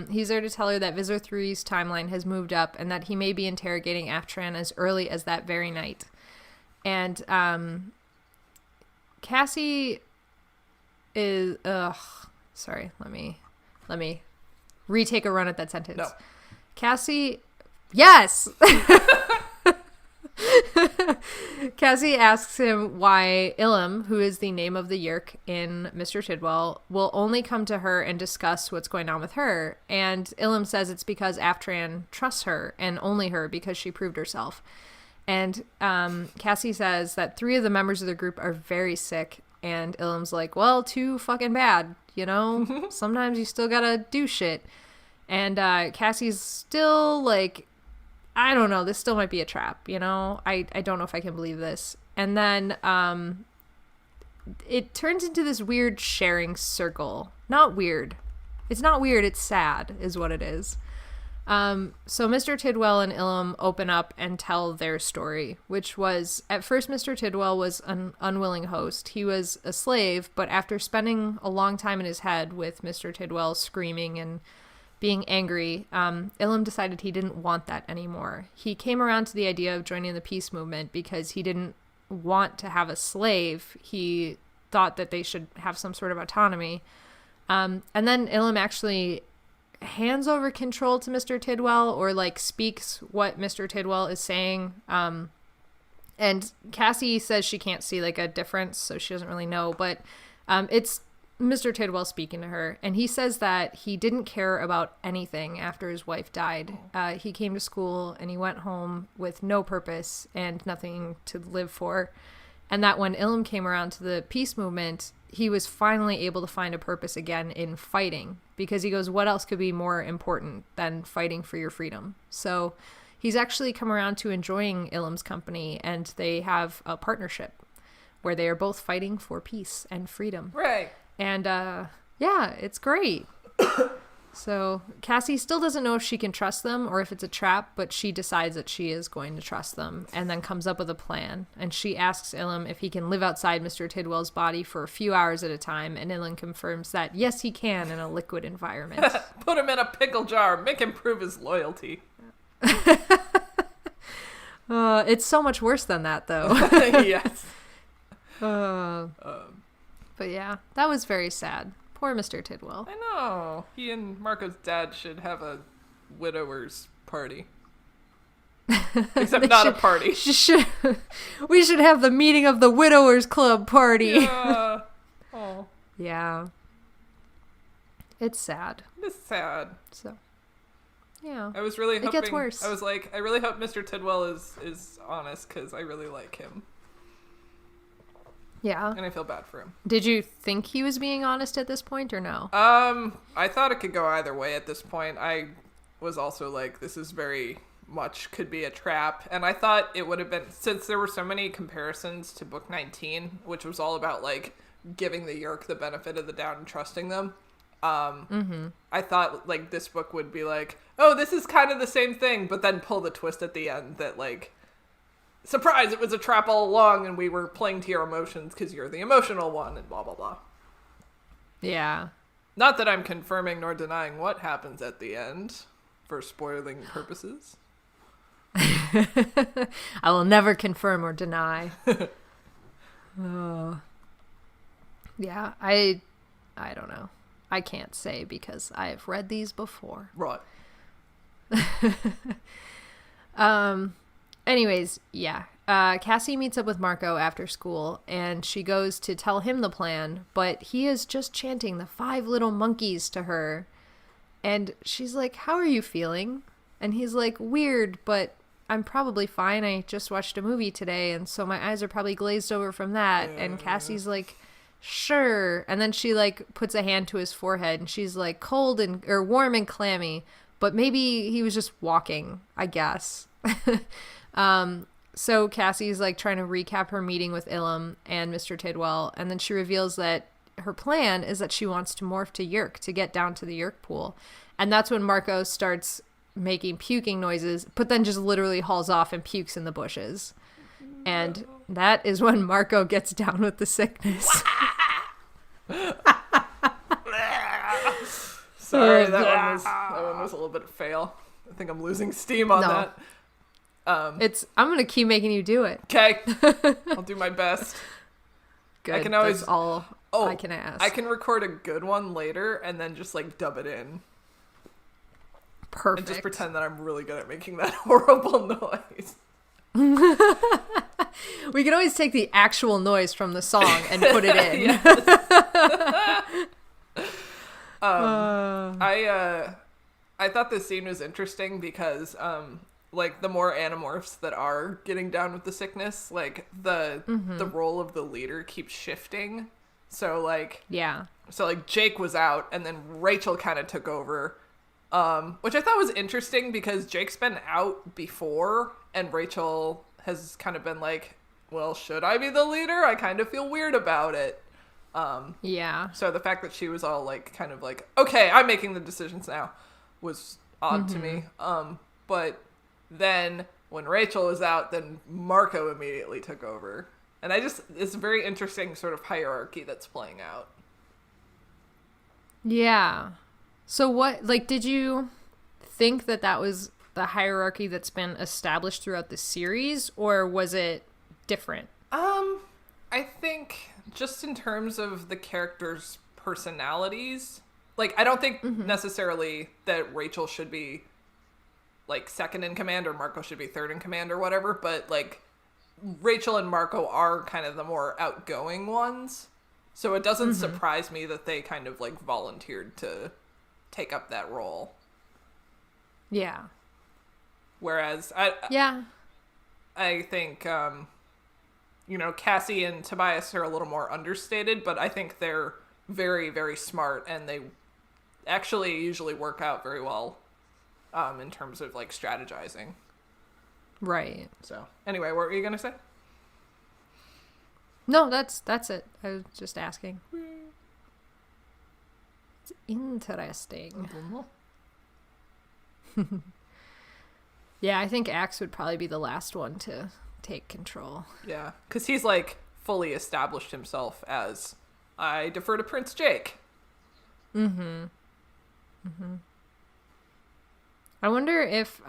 He's there to tell her that Visor 3's timeline has moved up and that he may be interrogating Aftran as early as that very night. And Cassie is... sorry, let me retake a run at that sentence. No. Cassie... Yes! Cassie asks him why Ilum, who is the name of the Yerk in Mr. Tidwell, will only come to her and discuss what's going on with her. And Ilum says it's because Aftran trusts her, and only her, because she proved herself. And Cassie says that 3 of the members of the group are very sick, and Ilum's like, well, too fucking bad, you know? Sometimes you still gotta do shit. And Cassie's still like... I don't know, this still might be a trap, you know? I don't know if I can believe this. And then it turns into this weird sharing circle. Not weird. It's not weird, it's sad, is what it is. So Mr. Tidwell and Ilum open up and tell their story, which was, at first Mr. Tidwell was an unwilling host. He was a slave, but after spending a long time in his head with Mr. Tidwell screaming and being angry, Ilum decided he didn't want that anymore. He came around to the idea of joining the peace movement because he didn't want to have a slave. He thought that they should have some sort of autonomy. And then Ilum actually hands over control to Mr. Tidwell, or like speaks what Mr. Tidwell is saying. And Cassie says she can't see like a difference, so she doesn't really know, but it's Mr. Tidwell speaking to her, and he says that he didn't care about anything after his wife died. He came to school and he went home with no purpose and nothing to live for, and that when Ilum came around to the peace movement, he was finally able to find a purpose again in fighting, because he goes, what else could be more important than fighting for your freedom? So he's actually come around to enjoying Ilum's company, and they have a partnership where they are both fighting for peace and freedom. Right. And, yeah, it's great. So Cassie still doesn't know if she can trust them or if it's a trap, but she decides that she is going to trust them and then comes up with a plan. And she asks Ilum if he can live outside Mr. Tidwell's body for a few hours at a time, and Ilum confirms that, yes, he can in a liquid environment. Put him in a pickle jar. Make him prove his loyalty. It's so much worse than that, though. Yes. But yeah, that was very sad. Poor Mr. Tidwell. I know. He and Marco's dad should have a widower's party. Except not a party. We should have the meeting of the widowers club party. Yeah. Oh. Yeah. It's sad. It's sad. So. Yeah. I was really hoping... It gets worse. I was like, I really hope Mr. Tidwell is honest, because I really like him. Yeah. And I feel bad for him. Did you think he was being honest at this point, or no? I thought it could go either way at this point. I was also like, this is very much could be a trap. And I thought it would have been, since there were so many comparisons to book 19, which was all about like giving the Yeerk the benefit of the doubt and trusting them. I thought like this book would be like, oh, this is kind of the same thing, but then pull the twist at the end that like, surprise, it was a trap all along and we were playing to your emotions because you're the emotional one and blah, blah, blah. Yeah. Not that I'm confirming nor denying what happens at the end for spoiling purposes. I will never confirm or deny. Oh. Yeah, I don't know. I can't say because I've read these before. Right. Anyways, yeah. Cassie meets up with Marco after school, and she goes to tell him the plan, but he is just chanting the 5 little monkeys to her. And she's like, how are you feeling? And he's like, weird, but I'm probably fine. I just watched a movie today, and so my eyes are probably glazed over from that. And Cassie's like, sure. And then she like puts a hand to his forehead, and she's like, cold and or warm and clammy, but maybe he was just walking, I guess. So Cassie's like trying to recap her meeting with Ilum and Mr. Tidwell, and then she reveals that her plan is that she wants to morph to Yeerk to get down to the Yeerk pool. And that's when Marco starts making puking noises, but then just literally hauls off and pukes in the bushes. And that is when Marco gets down with the sickness. Sorry, that one was a little bit of fail. I think I'm losing steam on that. I'm gonna keep making you do it. Okay. I'll do my best. Good. I can always That's all I can ask. I can record a good one later and then just like dub it in. Perfect. And just pretend that I'm really good at making that horrible noise. We can always take the actual noise from the song and put it in. I thought this scene was interesting because like the more Animorphs that are getting down with the sickness, like the role of the leader keeps shifting. So like Jake was out and then Rachel kind of took over, which I thought was interesting because Jake's been out before and Rachel has kind of been like, well, should I be the leader? I kind of feel weird about it. So the fact that she was all like kind of like, okay, I'm making the decisions now was odd to me. But then when Rachel was out, then Marco immediately took over. And it's a very interesting sort of hierarchy that's playing out. Yeah. So what, like, did you think that was the hierarchy that's been established throughout the series, or was it different? I think just in terms of the characters' personalities, like, I don't think necessarily that Rachel should be like second in command or Marco should be third in command or whatever, but like Rachel and Marco are kind of the more outgoing ones. So it doesn't surprise me that they kind of like volunteered to take up that role. Yeah. Whereas I think, Cassie and Tobias are a little more understated, but I think they're very, very smart and they actually usually work out very well in terms of like strategizing. Right. So anyway, what were you going to say? No, that's it. I was just asking. It's interesting. Yeah, I think Axe would probably be the last one to take control. Yeah, because he's like fully established himself as, I defer to Prince Jake. I wonder if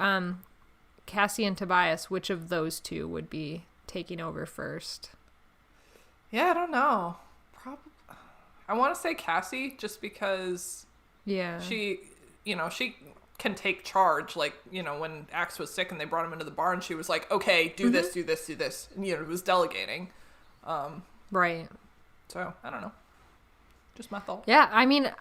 Cassie and Tobias, which of those two would be taking over first? Yeah, I don't know. Probably. I want to say Cassie just because she can take charge. Like, when Axe was sick and they brought him into the barn, she was like, okay, do this, do this, do this. And, it was delegating. Right. So, I don't know. Just my thought. Yeah, I mean,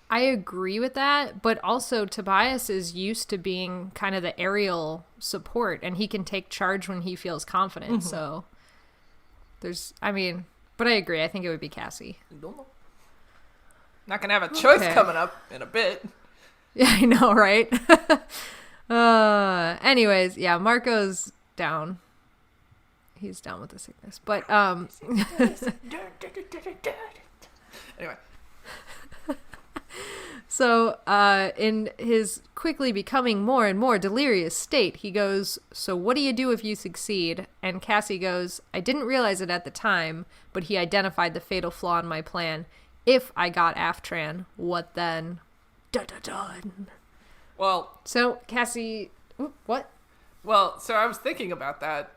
I agree with that, but also Tobias is used to being kind of the aerial support, and he can take charge when he feels confident. So but I agree. I think it would be Cassie. Not gonna have a choice coming up in a bit. Yeah, I know, right? Anyways, yeah, Marco's down. He's down with the sickness, but Anyway. So, in his quickly becoming more and more delirious state, he goes, "So what do you do if you succeed?" And Cassie goes, "I didn't realize it at the time, but he identified the fatal flaw in my plan. If I got Aftran, what then?" Dun. Well, so Cassie, what? Well, so I was thinking about that,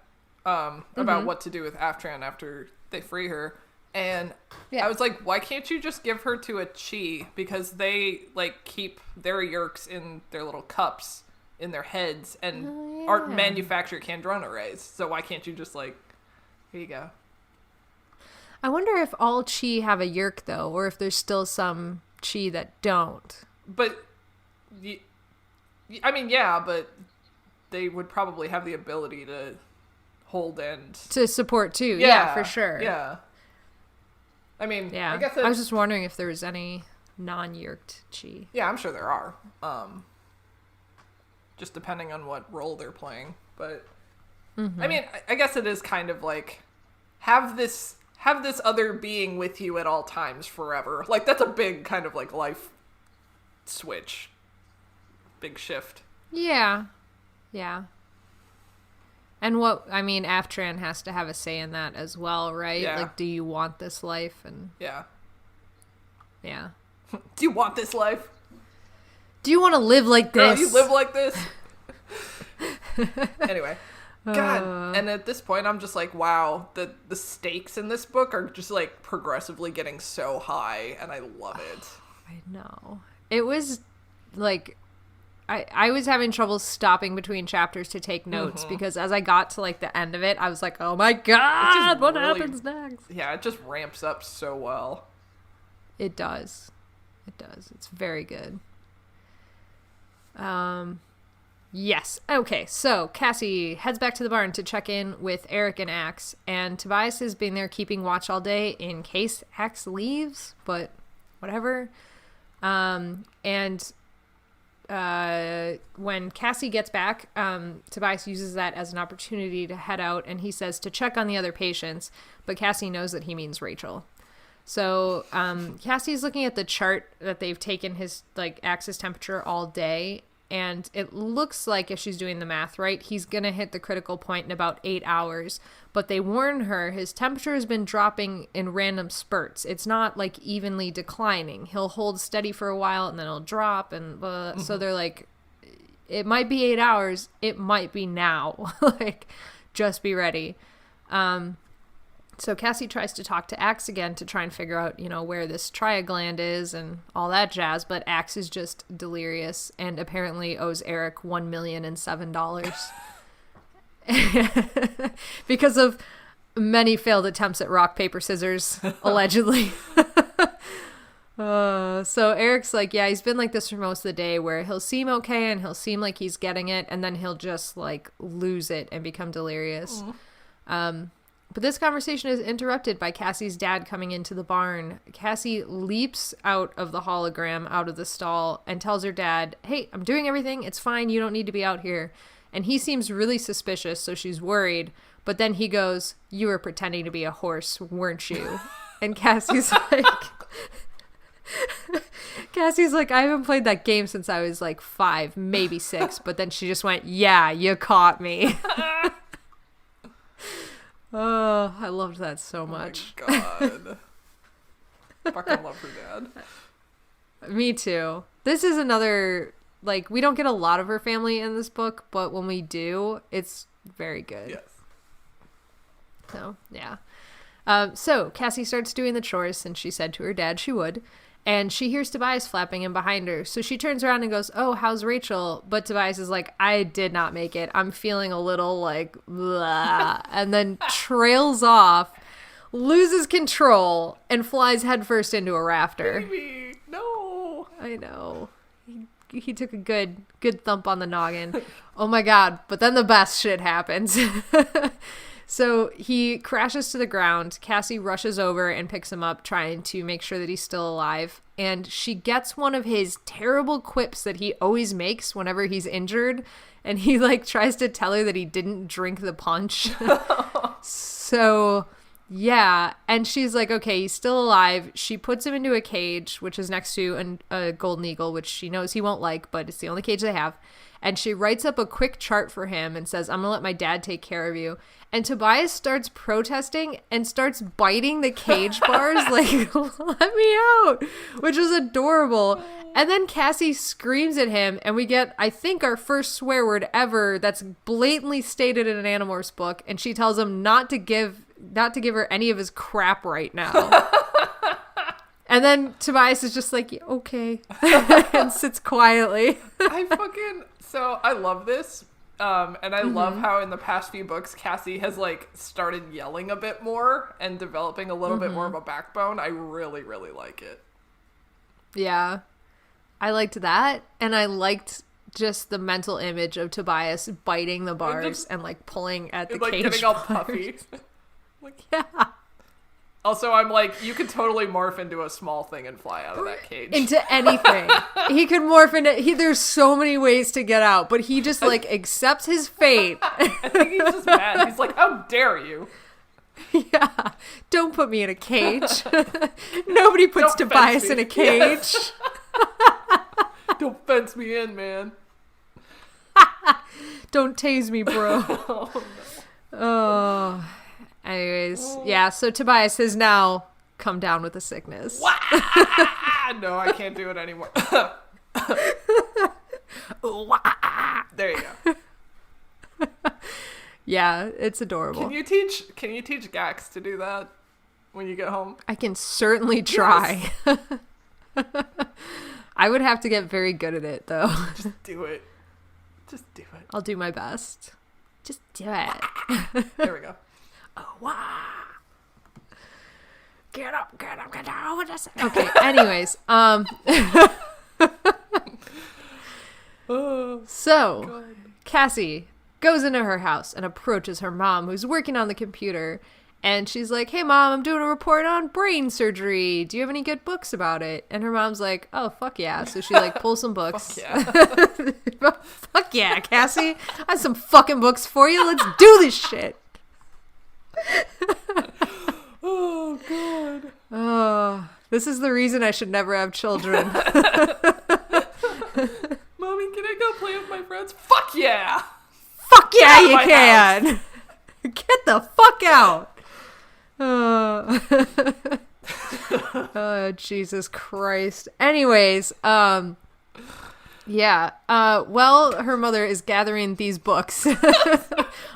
about what to do with Aftran after they free her. And I was like, why can't you just give her to a Chi? Because they, like, keep their yerks in their little cups in their heads and aren't manufacture Kandrona rays. So why can't you just, like, here you go. I wonder if all Chi have a yerk, though, or if there's still some Chi that don't. But, I mean, yeah, but they would probably have the ability to hold and... to support, too. Yeah, for sure. Yeah. I mean, yeah. I guess I was just wondering if there was any non-yerked Chi. Yeah, I'm sure there are. Just depending on what role they're playing. But, I mean, I guess it is kind of like, have this other being with you at all times forever. Like, that's a big kind of, like, life switch. Big shift. Yeah. Yeah. And Aftran has to have a say in that as well, right? Yeah. Like, do you want this life? And yeah. Do you want this life? Do you want to live like this? Girl, you live like this? Anyway. God. And at this point, I'm just like, wow, the stakes in this book are just, like, progressively getting so high, and I love it. I know. It was, like... I was having trouble stopping between chapters to take notes because as I got to, like, the end of it, I was like, oh my god, what happens next? Yeah, it just ramps up so well. It does. It does. It's very good. Yes. Okay, so Cassie heads back to the barn to check in with Eric and Axe, and Tobias has been there keeping watch all day in case Axe leaves, but whatever. When Cassie gets back, Tobias uses that as an opportunity to head out, and he says to check on the other patients, but Cassie knows that he means Rachel. So Cassie's looking at the chart that they've taken his, like, Axe's temperature all day, and it looks like, if she's doing the math right, he's gonna hit the critical point in about 8 hours. But they warn her his temperature has been dropping in random spurts. It's not, like, evenly declining. He'll hold steady for a while and then it'll drop, and so they're like, it might be 8 hours, it might be now. Like, just be ready. So Cassie tries to talk to Axe again to try and figure out, where this triagland is and all that jazz, but Axe is just delirious and apparently owes Eric $1,007 because of many failed attempts at rock, paper, scissors, allegedly. So Eric's like, yeah, he's been like this for most of the day, where he'll seem okay and he'll seem like he's getting it, and then he'll just, like, lose it and become delirious. But this conversation is interrupted by Cassie's dad coming into the barn. Cassie leaps out of the hologram, out of the stall, and tells her dad, hey, I'm doing everything. It's fine. You don't need to be out here. And he seems really suspicious, so she's worried. But then he goes, you were pretending to be a horse, weren't you? And Cassie's like... I haven't played that game since I was, like, 5, maybe 6. But then she just went, yeah, you caught me. Oh, I loved that so much. Oh my god. Fucking love her dad. Me too. This is another, like, we don't get a lot of her family in this book, but when we do, it's very good. Yes. So, yeah. So Cassie starts doing the chores since she said to her dad she would. And she hears Tobias flapping in behind her. So she turns around and goes, oh, how's Rachel? But Tobias is like, I did not make it. I'm feeling a little, like, blah. And then trails off, loses control, and flies headfirst into a rafter. Baby, no. I know. He took a good thump on the noggin. Oh my God. But then the best shit happens. So he crashes to the ground. Cassie rushes over and picks him up, trying to make sure that he's still alive. And she gets one of his terrible quips that he always makes whenever he's injured. And he like tries to tell her that he didn't drink the punch. So yeah. And she's like, okay, he's still alive. She puts him into a cage, which is next to a golden eagle, which she knows he won't like, but it's the only cage they have. And she writes up a quick chart for him and says, I'm going to let my dad take care of you. And Tobias starts protesting and starts biting the cage bars, like, let me out, which was adorable. And then Cassie screams at him, and we get, I think, our first swear word ever that's blatantly stated in an Animorphs book. And she tells him not to give her any of his crap right now. And then Tobias is just like, okay, and sits quietly. I love this. And I love how in the past few books, Cassie has like started yelling a bit more and developing a little bit more of a backbone. I really, really like it. Yeah. I liked that. And I liked just the mental image of Tobias biting the bars and like pulling at the cage getting all puffy. Yeah. Also, I'm like, you could totally morph into a small thing and fly out of that cage. Into anything. He could morph into... There's so many ways to get out, but he just, like, accepts his fate. I think he's just mad. He's like, how dare you? Yeah. Don't put me in a cage. Nobody puts Tobias in a cage. Yes. Don't fence me in, man. Don't tase me, bro. Oh, no. Oh... Anyways, yeah, so Tobias has now come down with the sickness. No, I can't do it anymore. There you go. Yeah, it's adorable. Can you teach Gax to do that when you get home? I can certainly try. Yes. I would have to get very good at it, though. Just do it. I'll do my best. Just do it. There we go. Oh, wow. Get up. Okay, anyways, so God. Cassie goes into her house and approaches her mom, who's working on the computer, and she's like, hey mom, I'm doing a report on brain surgery. Do you have any good books about it? And her mom's like, oh, fuck yeah. So she like pulls some books. Fuck yeah. Fuck yeah, Cassie. I have some fucking books for you. Let's do this shit. Oh God. Oh, this is the reason I should never have children. Mommy, can I go play with my friends? Fuck yeah. Fuck yeah, you can. House. Get the fuck out. Oh, Jesus Christ. Anyways, yeah. Well, her mother is gathering these books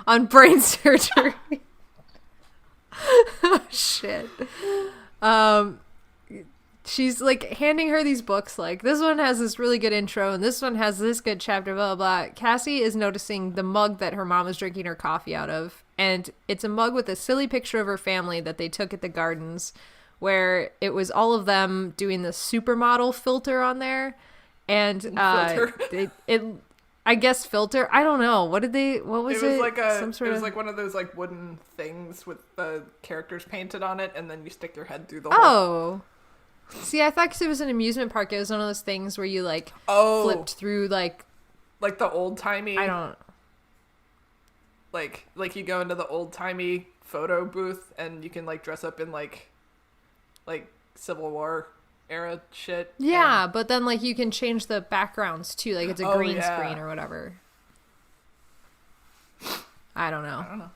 on brain surgery. Oh, shit. She's like handing her these books, like, this one has this really good intro and this one has this good chapter, blah, blah, blah. Cassie is noticing the mug that her mom is drinking her coffee out of, and it's a mug with a silly picture of her family that they took at the gardens, where it was all of them doing the supermodel filter on there, and I guess filter. I don't know. What was it? It was like one of those like wooden things with the characters painted on it, and then you stick your head through the hole. Oh. See, I thought because it was an amusement park, it was one of those things where you like flipped through like the old timey. I don't. Like you go into the old timey photo booth and you can like dress up in like Civil War era shit. Yeah, but then like you can change the backgrounds too, like it's a green screen or whatever. I don't know.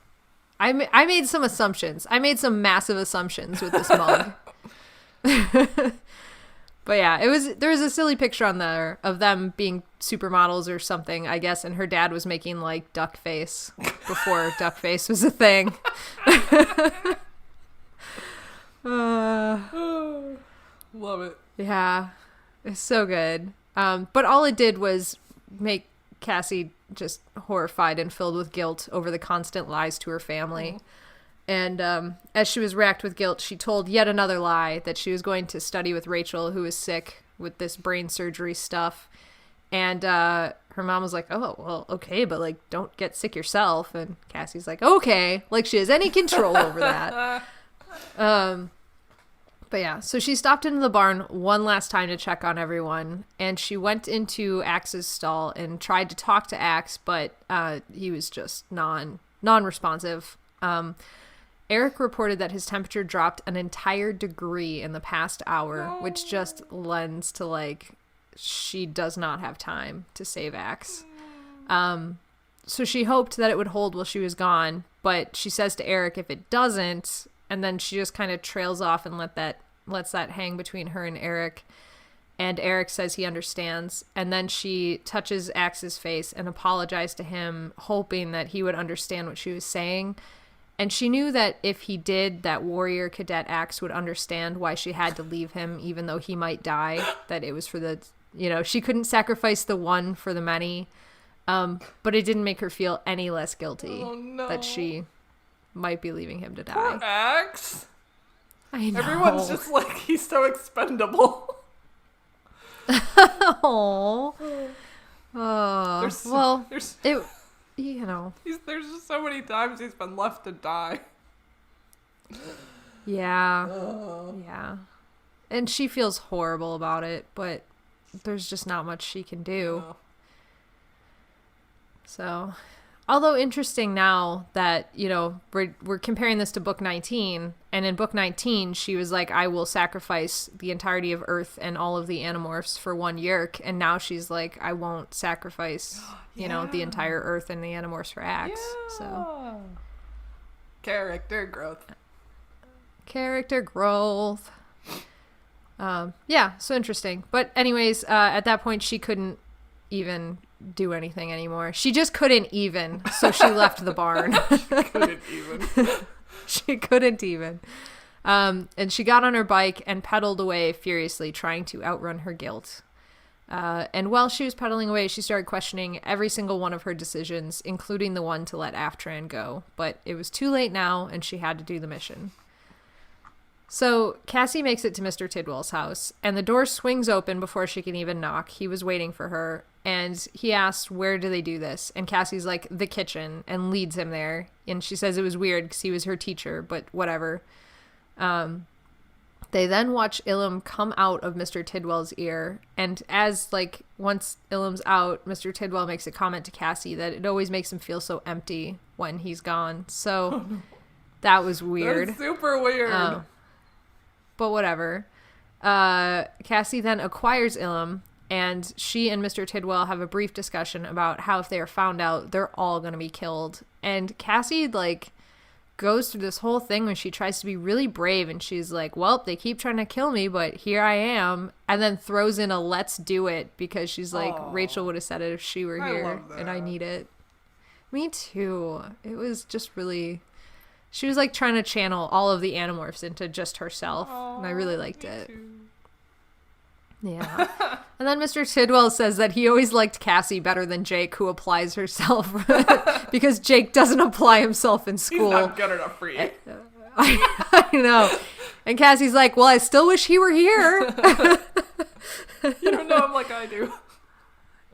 I made some assumptions. I made some massive assumptions with this mug. But yeah, there was a silly picture on there of them being supermodels or something, I guess, and her dad was making like duck face before duck face was a thing. Love it. Yeah, it's so good. But all it did was make Cassie just horrified and filled with guilt over the constant lies to her family. And as she was racked with guilt, she told yet another lie that she was going to study with Rachel, who was sick with this brain surgery stuff. And her mom was like, oh, well, okay, but, like, don't get sick yourself. And Cassie's like, okay, like she has any control over that. But yeah, so she stopped into the barn one last time to check on everyone, and she went into Axe's stall and tried to talk to Axe, but he was just non-responsive. Eric reported that his temperature dropped an entire degree in the past hour, which just lends to, like, she does not have time to save Axe. So she hoped that it would hold while she was gone, but she says to Eric if it doesn't, and then she just kind of trails off and lets that hang between her and Eric. And Eric says he understands. And then she touches Axe's face and apologized to him, hoping that he would understand what she was saying. And she knew that if he did, that warrior cadet Axe would understand why she had to leave him, even though he might die. That it was for the, she couldn't sacrifice the one for the many. But it didn't make her feel any less guilty that she might be leaving him to die. Poor Axe. I know. Everyone's just like, he's so expendable. Oh. There's just so many times he's been left to die. Yeah. Yeah. And she feels horrible about it, but there's just not much she can do. Oh. So, although interesting now that, we're comparing this to book 19, and in book 19, she was like, I will sacrifice the entirety of Earth and all of the Animorphs for one Yeerk, and now she's like, I won't sacrifice, the entire Earth and the Animorphs for Axe. Yeah. So, Character growth. So interesting. But anyways, at that point, she couldn't even do anything anymore. She just couldn't even, so she left the barn. She couldn't even. And she got on her bike and pedaled away furiously, trying to outrun her guilt. And while she was pedaling away, she started questioning every single one of her decisions, including the one to let Aftran go. But it was too late now, and she had to do the mission. So Cassie makes it to Mr. Tidwell's house, and the door swings open before she can even knock. He was waiting for her, and he asks, where do they do this? And Cassie's like, the kitchen, and leads him there. And she says it was weird because he was her teacher, but whatever. They then watch Ilum come out of Mr. Tidwell's ear, and once Ilum's out, Mr. Tidwell makes a comment to Cassie that it always makes him feel so empty when he's gone. So that was weird. That's super weird. But whatever. Cassie then acquires Ilum, and she and Mr. Tidwell have a brief discussion about how if they are found out, they're all going to be killed. And Cassie, goes through this whole thing where she tries to be really brave, and she's like, well, they keep trying to kill me, but here I am. And then throws in a let's do it, because she's like, Rachel would have said it if she were here, and I need it. Me too. It was just really... She was trying to channel all of the Animorphs into just herself, and I really liked it. Too. Yeah. And then Mr. Tidwell says that he always liked Cassie better than Jake, who applies herself, because Jake doesn't apply himself in school. He's not good enough for you. I know. And Cassie's like, well, I still wish he were here. You don't know him like I do.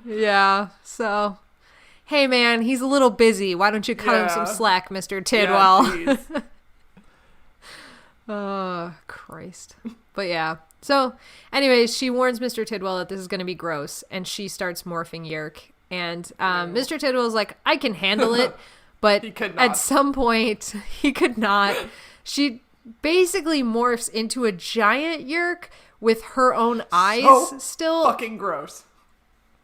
Yeah, so... Hey, man, he's a little busy. Why don't you cut him some slack, Mr. Tidwell? Yeah, oh, Christ. But yeah. So, anyways, she warns Mr. Tidwell that this is going to be gross, and she starts morphing Yeerk. And Mr. Tidwell's like, I can handle it, but at some point, he could not. She basically morphs into a giant Yeerk with her own eyes still. Fucking gross.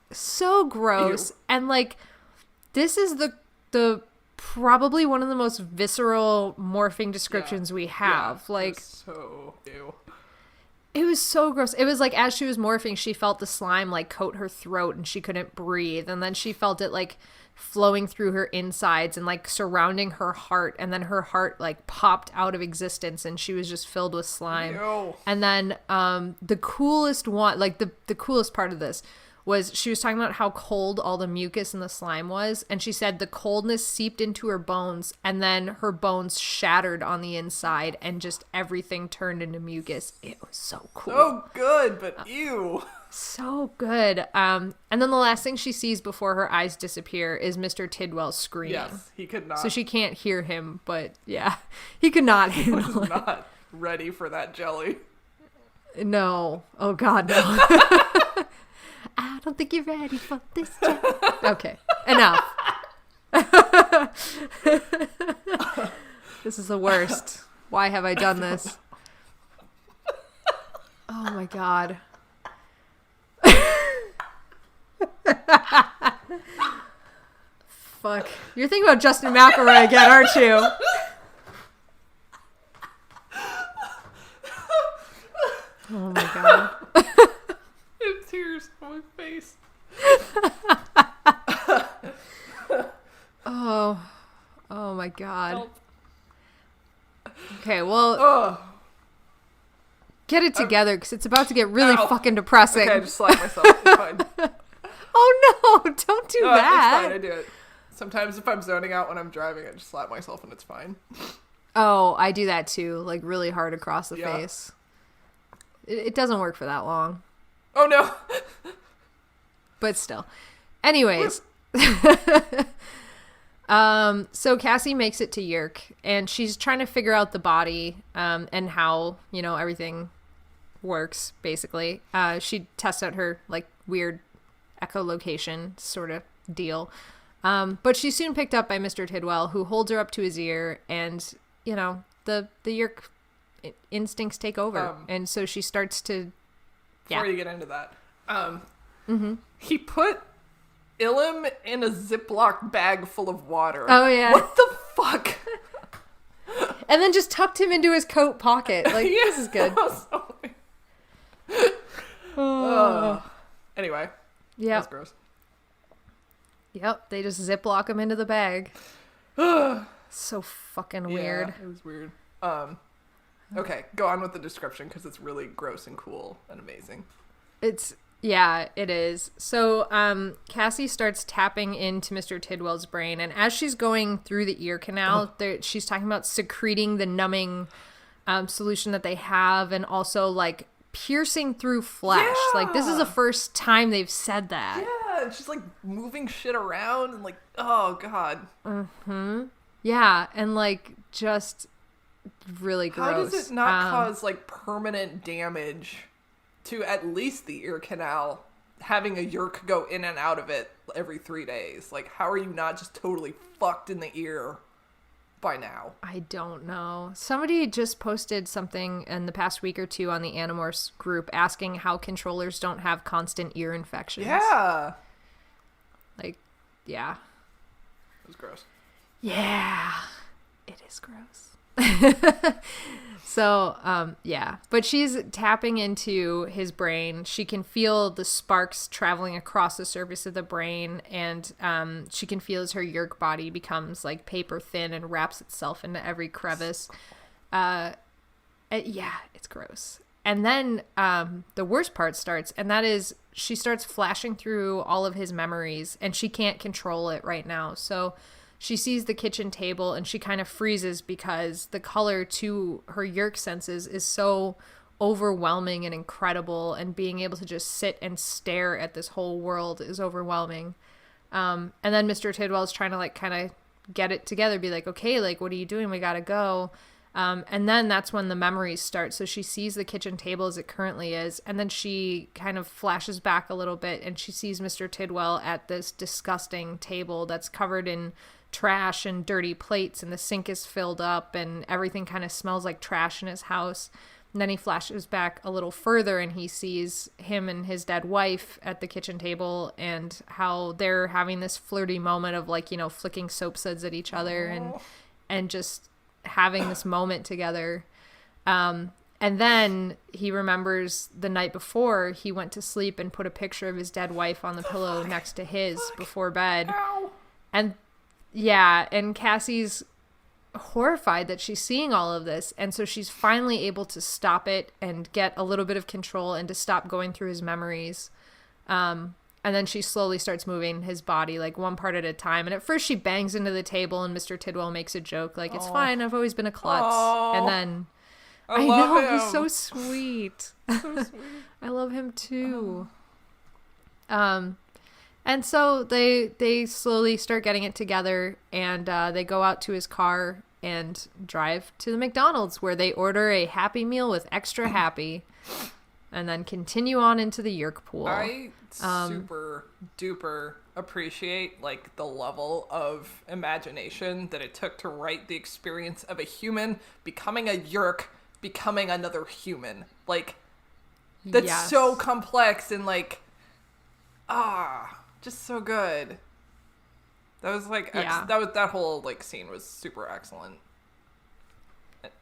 So gross. Ew. And, this is the probably one of the most visceral morphing descriptions we have. So ew. It was so gross. It was as she was morphing, she felt the slime coat her throat and she couldn't breathe. And then she felt it flowing through her insides and surrounding her heart. And then her heart popped out of existence and she was just filled with slime. Ew. And then the coolest one, the coolest part of this was she was talking about how cold all the mucus and the slime was. And she said the coldness seeped into her bones and then her bones shattered on the inside and just everything turned into mucus. It was so cool. So good, but ew. So good. And then the last thing she sees before her eyes disappear is Mr. Tidwell screaming. Yes, he could not. So she can't hear him, but yeah, he could not handle it. Not ready for that jelly. No. Oh, God, no. I don't think you're ready for this jelly. Okay, enough. This is the worst. Why have I done this? Oh, my God. Fuck. You're thinking about Justin McElroy again, aren't you? Oh my God. Tears on my face. Oh my God. Help. Okay, well, get it together because it's about to get really fucking depressing. Okay, I just slapped myself. It's fine. Oh no, don't do that. It's fine, I do it. Sometimes if I'm zoning out when I'm driving, I just slap myself and it's fine. Oh, I do that too, like really hard across the face. It doesn't work for that long. Oh no. But still. Anyways. So Cassie makes it to Yerk and she's trying to figure out the body and how, you know, everything works basically. She tests out her like weird echolocation sort of deal. But she's soon picked up by Mr. Tidwell, who holds her up to his ear and, you know, the Yerk instincts take over. And so she starts to... Before you get into that, he put Ilum in a Ziploc bag full of water. Oh, yeah. What the fuck? And then just tucked him into his coat pocket. Like, this is good. Anyway. Yeah. That's gross. Yep, they just Ziploc him into the bag. So fucking weird. Yeah, it was weird. Okay, go on with the description because it's really gross and cool and amazing. Yeah, it is. So Cassie starts tapping into Mr. Tidwell's brain, and as she's going through the ear canal, she's talking about secreting the numbing solution that they have, and also like piercing through flesh. Yeah! Like this is the first time they've said that. Yeah, it's just like moving shit around and like, oh god. Yeah, and like just really gross. How does it not cause like permanent damage to at least the ear canal, having a yerk go in and out of it every 3 days? Like, how are you not just totally fucked in the ear by now? I don't know. Somebody just posted something in the past week or two on the Animorphs group asking how controllers don't have constant ear infections. Yeah. Like, yeah. It was gross. Yeah. It is gross. So, yeah. But she's tapping into his brain. She can feel the sparks traveling across the surface of the brain, and she can feel as her yerk body becomes like paper thin and wraps itself into every crevice. Yeah, it's gross. And then the worst part starts, and that is she starts flashing through all of his memories, and she can't control it right now. So she sees the kitchen table and she kind of freezes because the color to her yerk senses is so overwhelming and incredible, and being able to just sit and stare at this whole world is overwhelming. And then Mr. Tidwell's trying to like kind of get it together, be like, okay, like, what are you doing? We gotta go. And then that's when the memories start. So she sees the kitchen table as it currently is, and then she kind of flashes back a little bit and she sees Mr. Tidwell at this disgusting table that's covered in trash and dirty plates, and the sink is filled up and everything kind of smells like trash in his house. And then he flashes back a little further and he sees him and his dead wife at the kitchen table, and how they're having this flirty moment of like, you know, flicking soap suds at each other and just having this moment together. And then he remembers the night before he went to sleep and put a picture of his dead wife on the pillow next to his before bed. Ow. And yeah, and Cassie's horrified that she's seeing all of this, and so she's finally able to stop it and get a little bit of control and to stop going through his memories. And And then she slowly starts moving his body, like, one part at a time. And at first she bangs into the table, and Mr. Tidwell makes a joke, like, it's fine, I've always been a klutz. And then, I know, him. he's so sweet. So sweet. I love him too. And so they slowly start getting it together, and they go out to his car and drive to the McDonald's, where they order a Happy Meal with extra happy, and then continue on into the Yerk pool. I super duper appreciate, like, the level of imagination that it took to write the experience of a human becoming a Yerk, becoming another human. Like, that's so complex and, like, just so good. That was, like, that whole, like, scene was super excellent.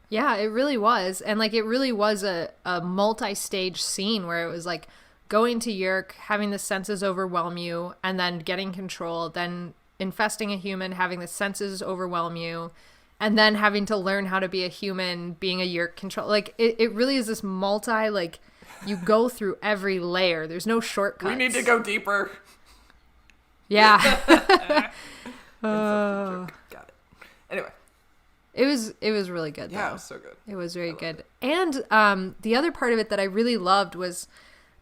Yeah, it really was. And, like, it really was a multi-stage scene where it was, like, going to Yerk, having the senses overwhelm you, and then getting control, then infesting a human, having the senses overwhelm you, and then having to learn how to be a human, being a Yerk control. Like, it really is this like, you go through every layer. There's no shortcuts. We need to go deeper. Yeah. Got it. Anyway. It was really good, though. Yeah, it was so good. It was very good. And the other part of it that I really loved was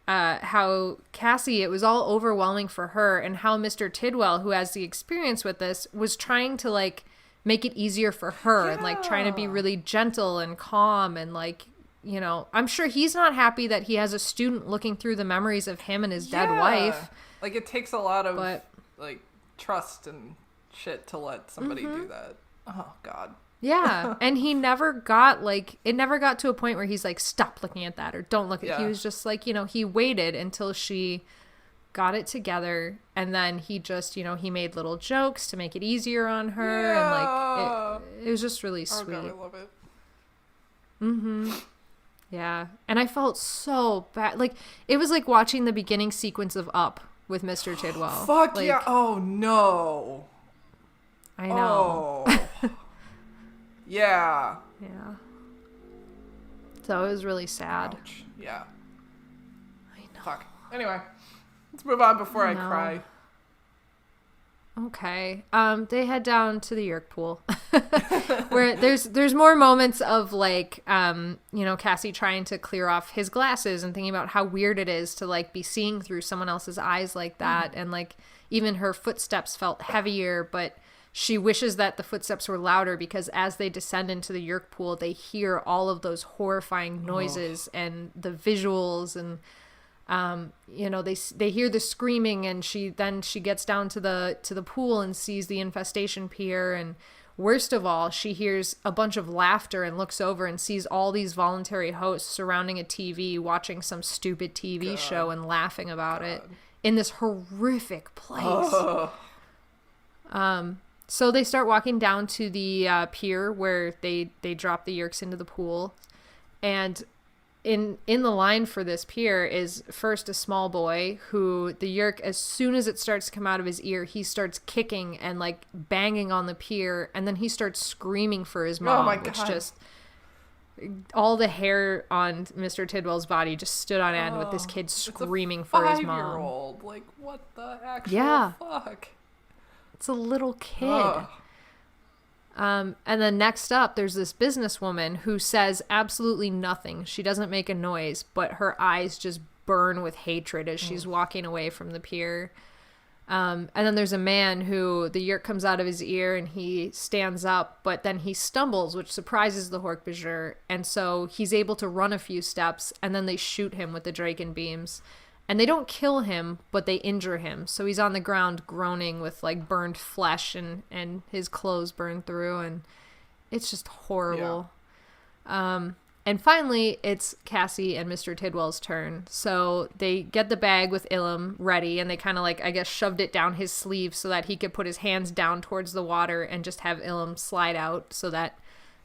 how Cassie, it was all overwhelming for her, and how Mr. Tidwell, who has the experience with this, was trying to, like, make it easier for her and, like, trying to be really gentle and calm and, like, you know, I'm sure he's not happy that he has a student looking through the memories of him and his dead wife. Like, it takes a lot of, like, trust and shit to let somebody do that. Oh, God. Yeah, and he never got, like, it never got to a point where he's like, stop looking at that or don't look at it. He was just like, you know, he waited until she got it together, and then he just, you know, he made little jokes to make it easier on her, and, like, it was just really sweet. Oh, God, I love it. Mm-hmm. Yeah, and I felt so bad. Like, it was like watching the beginning sequence of Up with Mr. Tidwell. Fuck, like, yeah. Oh, no. I know. Oh. Yeah. Yeah. So it was really sad. Ouch. Yeah. I know. Fuck. Anyway, let's move on before I cry. Okay. They head down to the Yerk pool where there's more moments of, like, you know, Cassie trying to clear off his glasses and thinking about how weird it is to, like, be seeing through someone else's eyes like that. And, like, even her footsteps felt heavier, but she wishes that the footsteps were louder, because as they descend into the Yerk pool, they hear all of those horrifying noises and the visuals, and you know, they hear the screaming, and she gets down to the pool and sees the infestation pier, and worst of all, she hears a bunch of laughter and looks over and sees all these voluntary hosts surrounding a TV watching some stupid TV show and laughing about it in this horrific place. So they start walking down to the pier where they drop the Yerks into the pool. And in the line for this pier is first a small boy who the Yerk, as soon as it starts to come out of his ear, he starts kicking and, like, banging on the pier. And then he starts screaming for his mom, which just... all the hair on Mr. Tidwell's body just stood on end with this kid screaming for his mom. 5-year-old. Like, what the actual fuck? It's a little kid. And then next up, there's this businesswoman who says absolutely nothing. She doesn't make a noise, but her eyes just burn with hatred as she's walking away from the pier. And then there's a man who the Yerk comes out of his ear and he stands up, but then he stumbles, which surprises the hork-bajir. And so he's able to run a few steps, and then they shoot him with the Dracon Beams. And they don't kill him, but they injure him. So he's on the ground groaning with, like, burned flesh and his clothes burned through. And it's just horrible. Yeah. And finally, it's Cassie and Mr. Tidwell's turn. So they get the bag with Ilum ready, and they kind of, like, I guess, shoved it down his sleeve so that he could put his hands down towards the water and just have Ilum slide out so that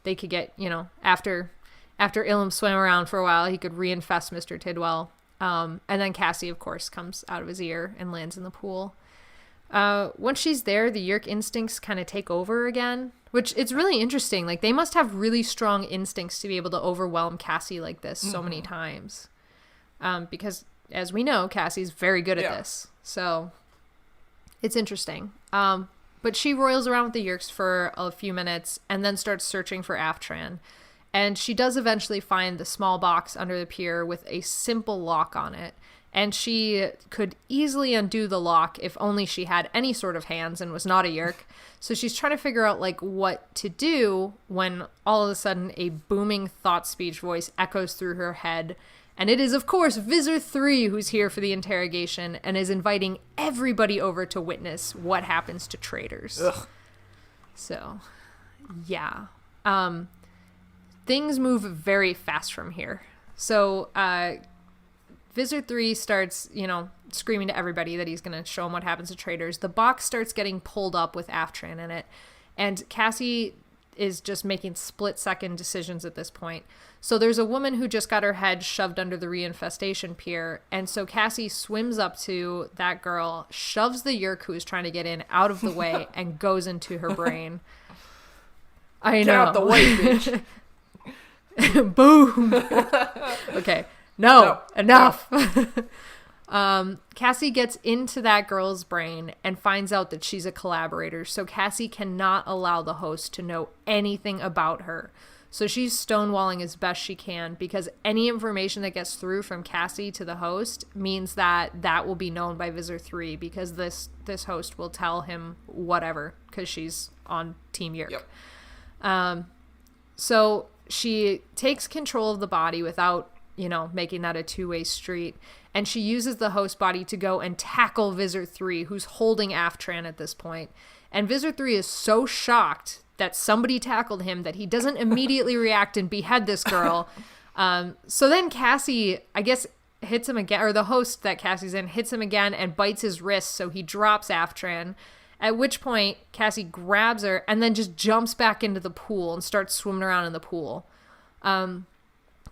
they could get, you know, after Ilum swam around for a while, he could reinfest Mr. Tidwell. And then Cassie, of course, comes out of his ear and lands in the pool. Once she's there, the Yerk instincts kind of take over again, which it's really interesting. Like, they must have really strong instincts to be able to overwhelm Cassie like this so many times. Because as we know, Cassie's very good at Yeah. this. So it's interesting. But she roils around with the Yeerks for a few minutes and then starts searching for Aftran. And she does eventually find the small box under the pier with a simple lock on it. And she could easily undo the lock if only she had any sort of hands and was not a Yeerk. So she's trying to figure out, like, what to do when all of a sudden a booming thought speech voice echoes through her head. And it is, of course, Visor 3 who's here for the interrogation and is inviting everybody over to witness what happens to traitors. Ugh. So, yeah. Things move very fast from here. So, Visor 3 starts, screaming to everybody that he's going to show them what happens to traitors. The box starts getting pulled up with Aftran in it. And Cassie is just making split-second decisions at this point. So there's a woman who just got her head shoved under the reinfestation pier. And so Cassie swims up to that girl, shoves the Yeerk who is trying to get in out of the way, and goes into her brain. I know. Get out the way, bitch. Boom. Okay. No, enough. Cassie gets into that girl's brain and finds out that she's a collaborator. So Cassie cannot allow the host to know anything about her. So she's stonewalling as best she can because any information that gets through from Cassie to the host means that will be known by Visor 3 because this host will tell him whatever because she's on Team Yeerk. Yep. So she takes control of the body without, making that a two-way street. And she uses the host body to go and tackle Visor 3, who's holding Aftran at this point. And Visor 3 is so shocked that somebody tackled him that he doesn't immediately react and behead this girl. So then Cassie, I guess, hits him again, or the host that Cassie's in hits him again and bites his wrist, so he drops Aftran. At which point, Cassie grabs her and then just jumps back into the pool and starts swimming around in the pool.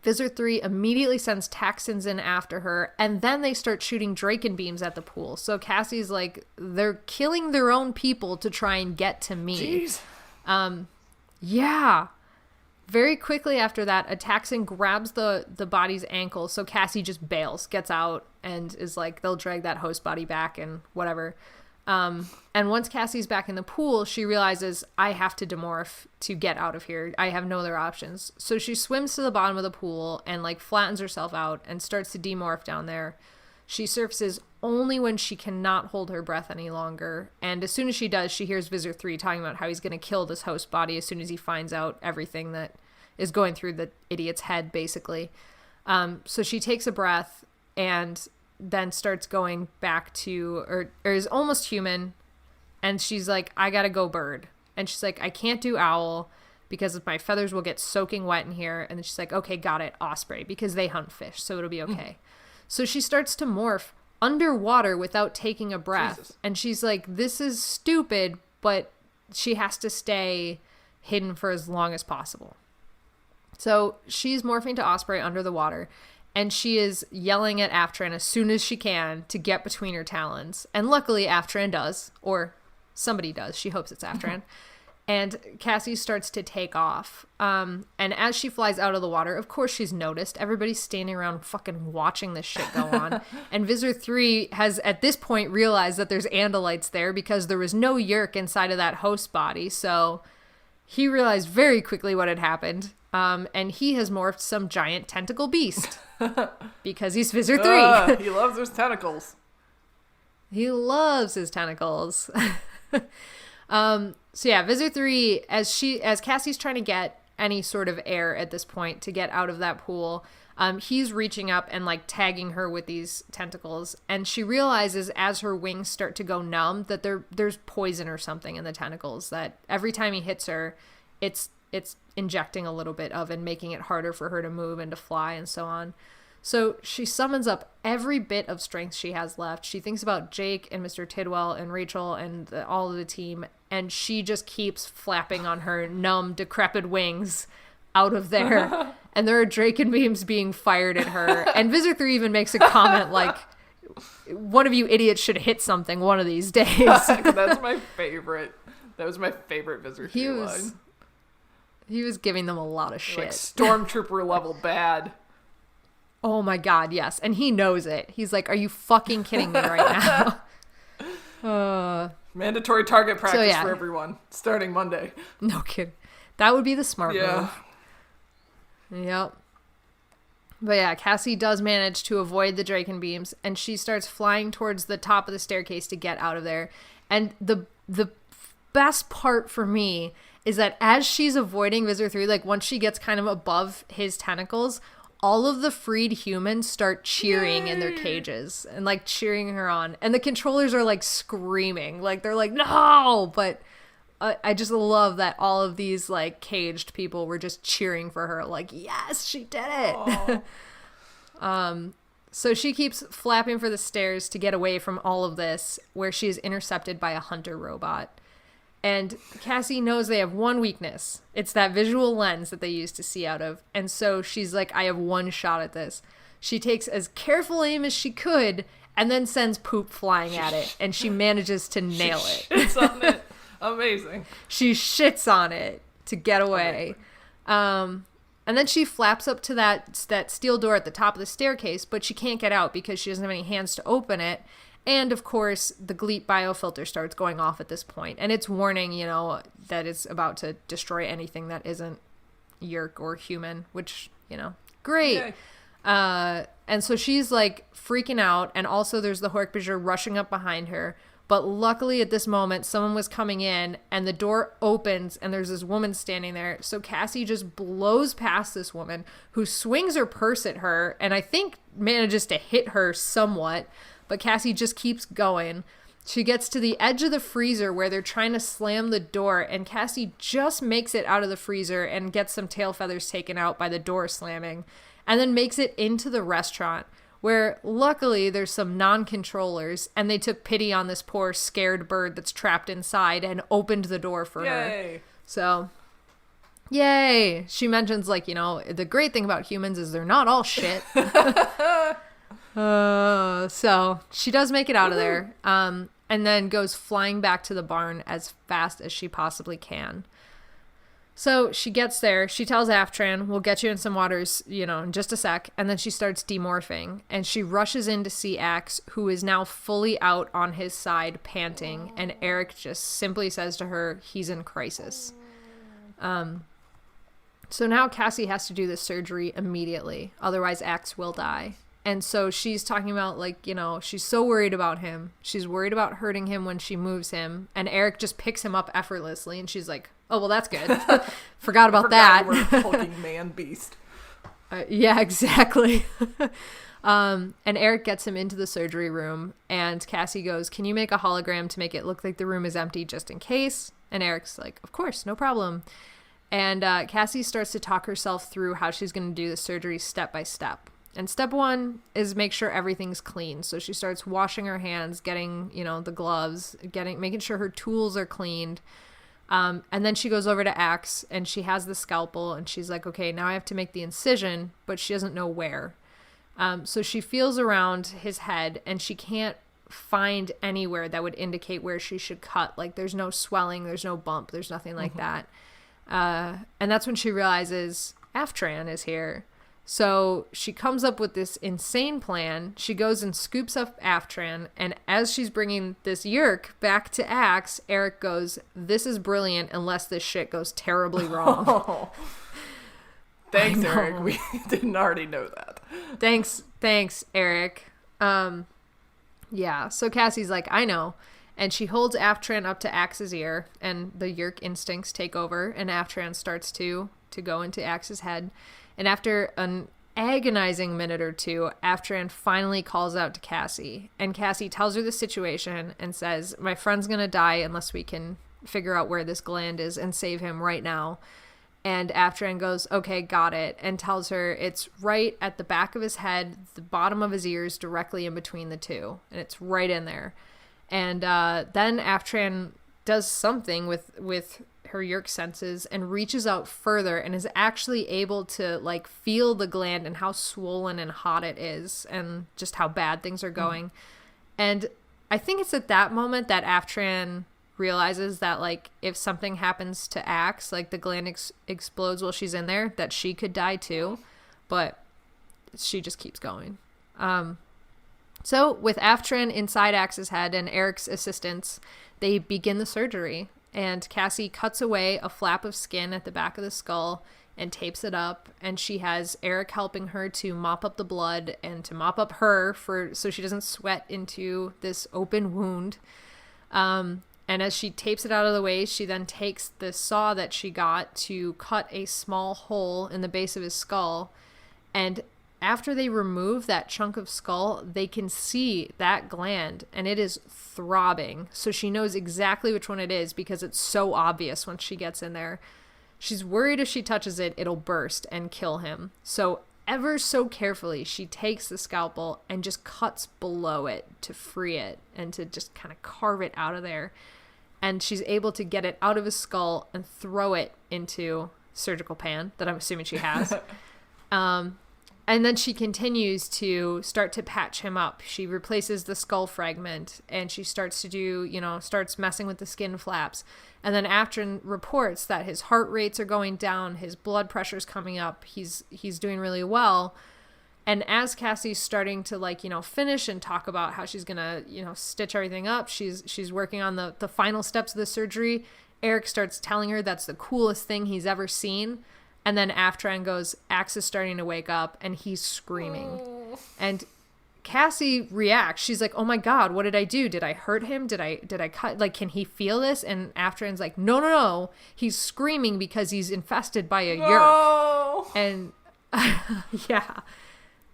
Visor 3 immediately sends Taxons in after her, and then they start shooting Dracon Beams at the pool. So Cassie's like, they're killing their own people to try and get to me. Jeez. Yeah. Very quickly after that, a Taxon grabs the body's ankle, so Cassie just bails, gets out, and is like, they'll drag that host body back and whatever. And once Cassie's back in the pool, she realizes, I have to demorph to get out of here. I have no other options. So she swims to the bottom of the pool and flattens herself out and starts to demorph down there. She surfaces only when she cannot hold her breath any longer. And as soon as she does, she hears Visor 3 talking about how he's going to kill this host body as soon as he finds out everything that is going through the idiot's head, basically. So she takes a breath and then starts going back to, or is almost human, and she's like, I gotta go bird. And she's like, I can't do owl because my feathers will get soaking wet in here. And then she's like, okay, got it, osprey, because they hunt fish, so it'll be okay. So she starts to morph underwater without taking a breath. Jesus. And she's like, this is stupid, but she has to stay hidden for as long as possible. So she's morphing to osprey under the water. And she is yelling at Aftran as soon as she can to get between her talons. And luckily Aftran does, or somebody does. She hopes it's Aftran. And Cassie starts to take off. And as she flies out of the water, of course she's noticed. Everybody's standing around fucking watching this shit go on. And Visor 3 has at this point realized that there's Andalites there because there was no Yeerk inside of that host body. So he realized very quickly what had happened. And he has morphed some giant tentacle beast because he's Visor 3. He loves those tentacles. He loves his tentacles. So yeah, Visor 3, as Cassie's trying to get any sort of air at this point to get out of that pool, he's reaching up and tagging her with these tentacles. And she realizes as her wings start to go numb that there's poison or something in the tentacles, that every time he hits her, it's injecting a little bit of and making it harder for her to move and to fly and so on. So she summons up every bit of strength she has left. She thinks about Jake and Mr. Tidwell and Rachel and all of the team, and she just keeps flapping on her numb, decrepit wings out of there. And there are Dracon Beams being fired at her. And Visor 3 even makes a comment like, one of you idiots should hit something one of these days. That's my favorite. That was my favorite Visor 3 line. He was giving them a lot of shit. Stormtrooper level bad. Oh my God, yes. And he knows it. He's like, are you fucking kidding me right now? Mandatory target practice for everyone, starting Monday. No kidding. That would be the smart move. Yep. But yeah, Cassie does manage to avoid the Dracon Beams, and she starts flying towards the top of the staircase to get out of there. And the best part for me is that as she's avoiding Visitor 3, like once she gets kind of above his tentacles, all of the freed humans start cheering in their cages and like cheering her on. And the controllers are like screaming, like they're like, no! But I just love that all of these like caged people were just cheering for her, like, yes, she did it. So she keeps flapping for the stairs to get away from all of this, where she is intercepted by a hunter robot. And Cassie knows they have one weakness. It's that visual lens that they use to see out of. And so she's like, I have one shot at this. She takes as careful aim as she could and then sends poop flying at it. And she manages to nail it. Shits on it. Amazing. She shits on it to get away. And then she flaps up to that steel door at the top of the staircase, but she can't get out because she doesn't have any hands to open it. And, of course, the Gleep biofilter starts going off at this point. And it's warning, that it's about to destroy anything that isn't Yeerk or human, which, great. Okay. And so she's, like, freaking out. And also there's the hork-bajir rushing up behind her. But luckily at this moment, someone was coming in and the door opens and there's this woman standing there. So Cassie just blows past this woman who swings her purse at her and I think manages to hit her somewhat. But Cassie just keeps going. She gets to the edge of the freezer where they're trying to slam the door, and Cassie just makes it out of the freezer and gets some tail feathers taken out by the door slamming, and then makes it into the restaurant, where luckily there's some non-controllers, and they took pity on this poor scared bird that's trapped inside and opened the door for her. So, yay! She mentions, like, the great thing about humans is they're not all shit. So she does make it out of there, and then goes flying back to the barn as fast as she possibly can. So she gets there, she tells Aftran, we'll get you in some waters, in just a sec, and then she starts demorphing, and she rushes in to see Axe, who is now fully out on his side, panting, and Eric just simply says to her, he's in crisis. So now Cassie has to do the surgery immediately, otherwise Axe will die. And so she's talking about, like, she's so worried about him. She's worried about hurting him when she moves him. And Eric just picks him up effortlessly. And she's like, oh, well, that's good. Forgot about that. We're a hulking man beast. Yeah, exactly. And Eric gets him into the surgery room. And Cassie goes, can you make a hologram to make it look like the room is empty just in case? And Eric's like, of course, no problem. And Cassie starts to talk herself through how she's going to do the surgery step by step. And step one is make sure everything's clean. So she starts washing her hands, getting, the gloves, making sure her tools are cleaned. And then she goes over to Axe and she has the scalpel and she's like, okay, now I have to make the incision, but she doesn't know where. So she feels around his head and she can't find anywhere that would indicate where she should cut. Like there's no swelling, there's no bump, there's nothing like that. And that's when she realizes Aftran is here. So she comes up with this insane plan. She goes and scoops up Aftran, and as she's bringing this Yeerk back to Axe, Eric goes, this is brilliant unless this shit goes terribly wrong. Oh. Thanks, Eric. We didn't already know that. Thanks, Eric. Yeah, so Cassie's like, I know. And she holds Aftran up to Axe's ear, and the Yeerk instincts take over, and Aftran starts to go into Axe's head. And after an agonizing minute or two, Aftran finally calls out to Cassie. And Cassie tells her the situation and says, my friend's going to die unless we can figure out where this gland is and save him right now. And Aftran goes, okay, got it. And tells her it's right at the back of his head, the bottom of his ears, directly in between the two. And it's right in there. And then Aftran does something with her Yeerk senses and reaches out further and is actually able to like feel the gland and how swollen and hot it is and just how bad things are going. And I think it's at that moment that Aftran realizes that like if something happens to Axe, like the gland explodes while she's in there, that she could die too. But she just keeps going. So with Aftran inside Axe's head and Eric's assistance, they begin the surgery, and Cassie cuts away a flap of skin at the back of the skull and tapes it up, and she has Eric helping her to mop up the blood and to mop up her so she doesn't sweat into this open wound. And as she tapes it out of the way, she then takes the saw that she got to cut a small hole in the base of his skull, and after they remove that chunk of skull, they can see that gland, and it is throbbing. So she knows exactly which one it is because it's so obvious once she gets in there. She's worried if she touches it, it'll burst and kill him. So ever so carefully, she takes the scalpel and just cuts below it to free it and to just kind of carve it out of there. And she's able to get it out of his skull and throw it into surgical pan that I'm assuming she has. And then she continues to start to patch him up. She replaces the skull fragment, and she starts to do, starts messing with the skin flaps. And then Aftran reports that his heart rates are going down, his blood pressure's coming up, he's doing really well. And as Cassie's starting to finish and talk about how she's gonna, stitch everything up, she's working on the final steps of the surgery, Eric starts telling her that's the coolest thing he's ever seen. And then Aftran goes, Axe is starting to wake up, and he's screaming. Oh. And Cassie reacts. She's like, oh my God, what did I do? Did I hurt him? Did I cut? Can he feel this? And Aftran's like, no. He's screaming because he's infested by a yerk. And yeah,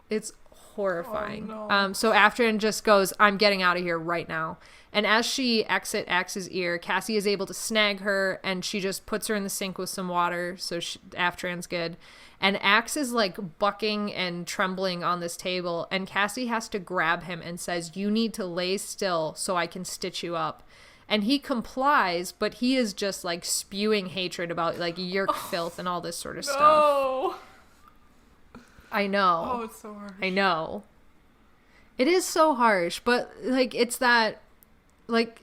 it's horrifying. Oh, no. So Aftran just goes, I'm getting out of here right now. And as she exits Axe's ear, Cassie is able to snag her, and she just puts her in the sink with some water, so Aftran's good. And Axe is bucking and trembling on this table, and Cassie has to grab him and says, you need to lay still so I can stitch you up. And he complies, but he is just spewing hatred about yerk filth and all this sort of stuff. I know. Oh, it's so harsh. I know. It is so harsh, but it's that...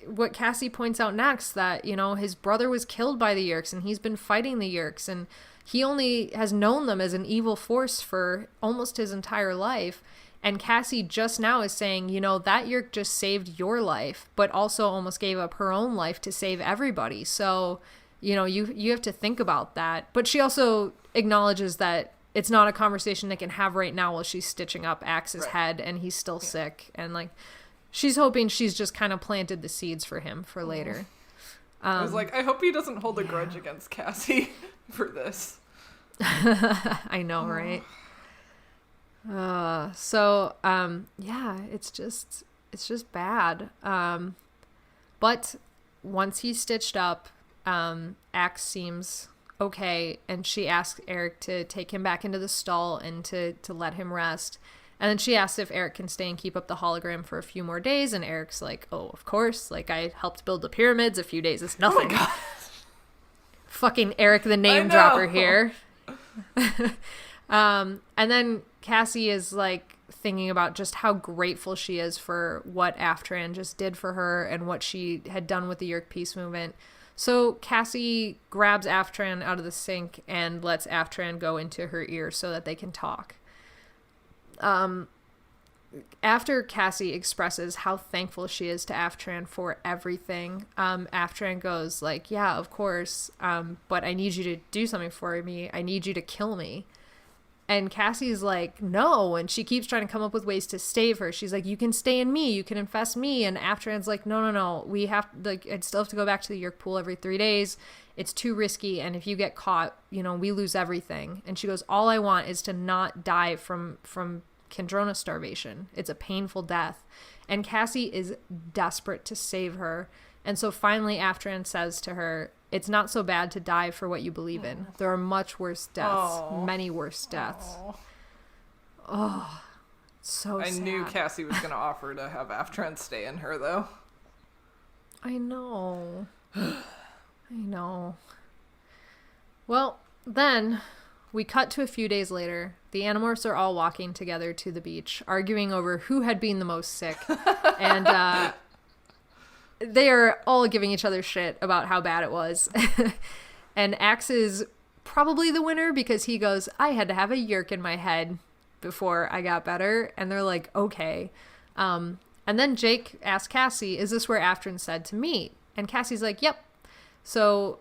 what Cassie points out next, that, his brother was killed by the Yeerks, and he's been fighting the Yeerks, and he only has known them as an evil force for almost his entire life. And Cassie just now is saying, that Yeerk just saved your life, but also almost gave up her own life to save everybody. So, you have to think about that. But she also acknowledges that it's not a conversation they can have right now while she's stitching up Axe's head, and he's still sick. And, she's hoping she's just kind of planted the seeds for him for later. I was I hope he doesn't hold a grudge against Cassie for this. I know, right? It's just bad. But once he's stitched up, Axe seems okay, and she asks Eric to take him back into the stall and to let him rest. And then she asks if Eric can stay and keep up the hologram for a few more days. And Eric's like, oh, of course. I helped build the pyramids. A few days is nothing. Oh my God. Fucking Eric the name dropper here. And then Cassie is thinking about just how grateful she is for what Aftran just did for her and what she had done with the Yeerk Peace Movement. So Cassie grabs Aftran out of the sink and lets Aftran go into her ear so that they can talk. After Cassie expresses how thankful she is to Aftran for everything, Aftran goes yeah, of course, but I need you to do something for me. I need you to kill me. And Cassie's no, and she keeps trying to come up with ways to save her. She's you can stay in me, you can infest me. And Aftran's no, we have I'd still have to go back to the Yeerk pool every 3 days. It's too risky, and if you get caught, we lose everything. And she goes, all I want is to not die from Kendrona starvation. It's a painful death. And Cassie is desperate to save her. And so finally Aftran says to her, it's not so bad to die for what you believe in. There are much worse deaths, many worse deaths. Oh, so sad. I knew Cassie was going to offer to have Aftran stay in her, though. I know. I know. Well, then we cut to a few days later. The Animorphs are all walking together to the beach, arguing over who had been the most sick. And they are all giving each other shit about how bad it was. And Axe is probably the winner because he goes, I had to have a yerk in my head before I got better. And they're like, okay. And then Jake asked Cassie, is this where Aftrin said to meet? And Cassie's like, yep. So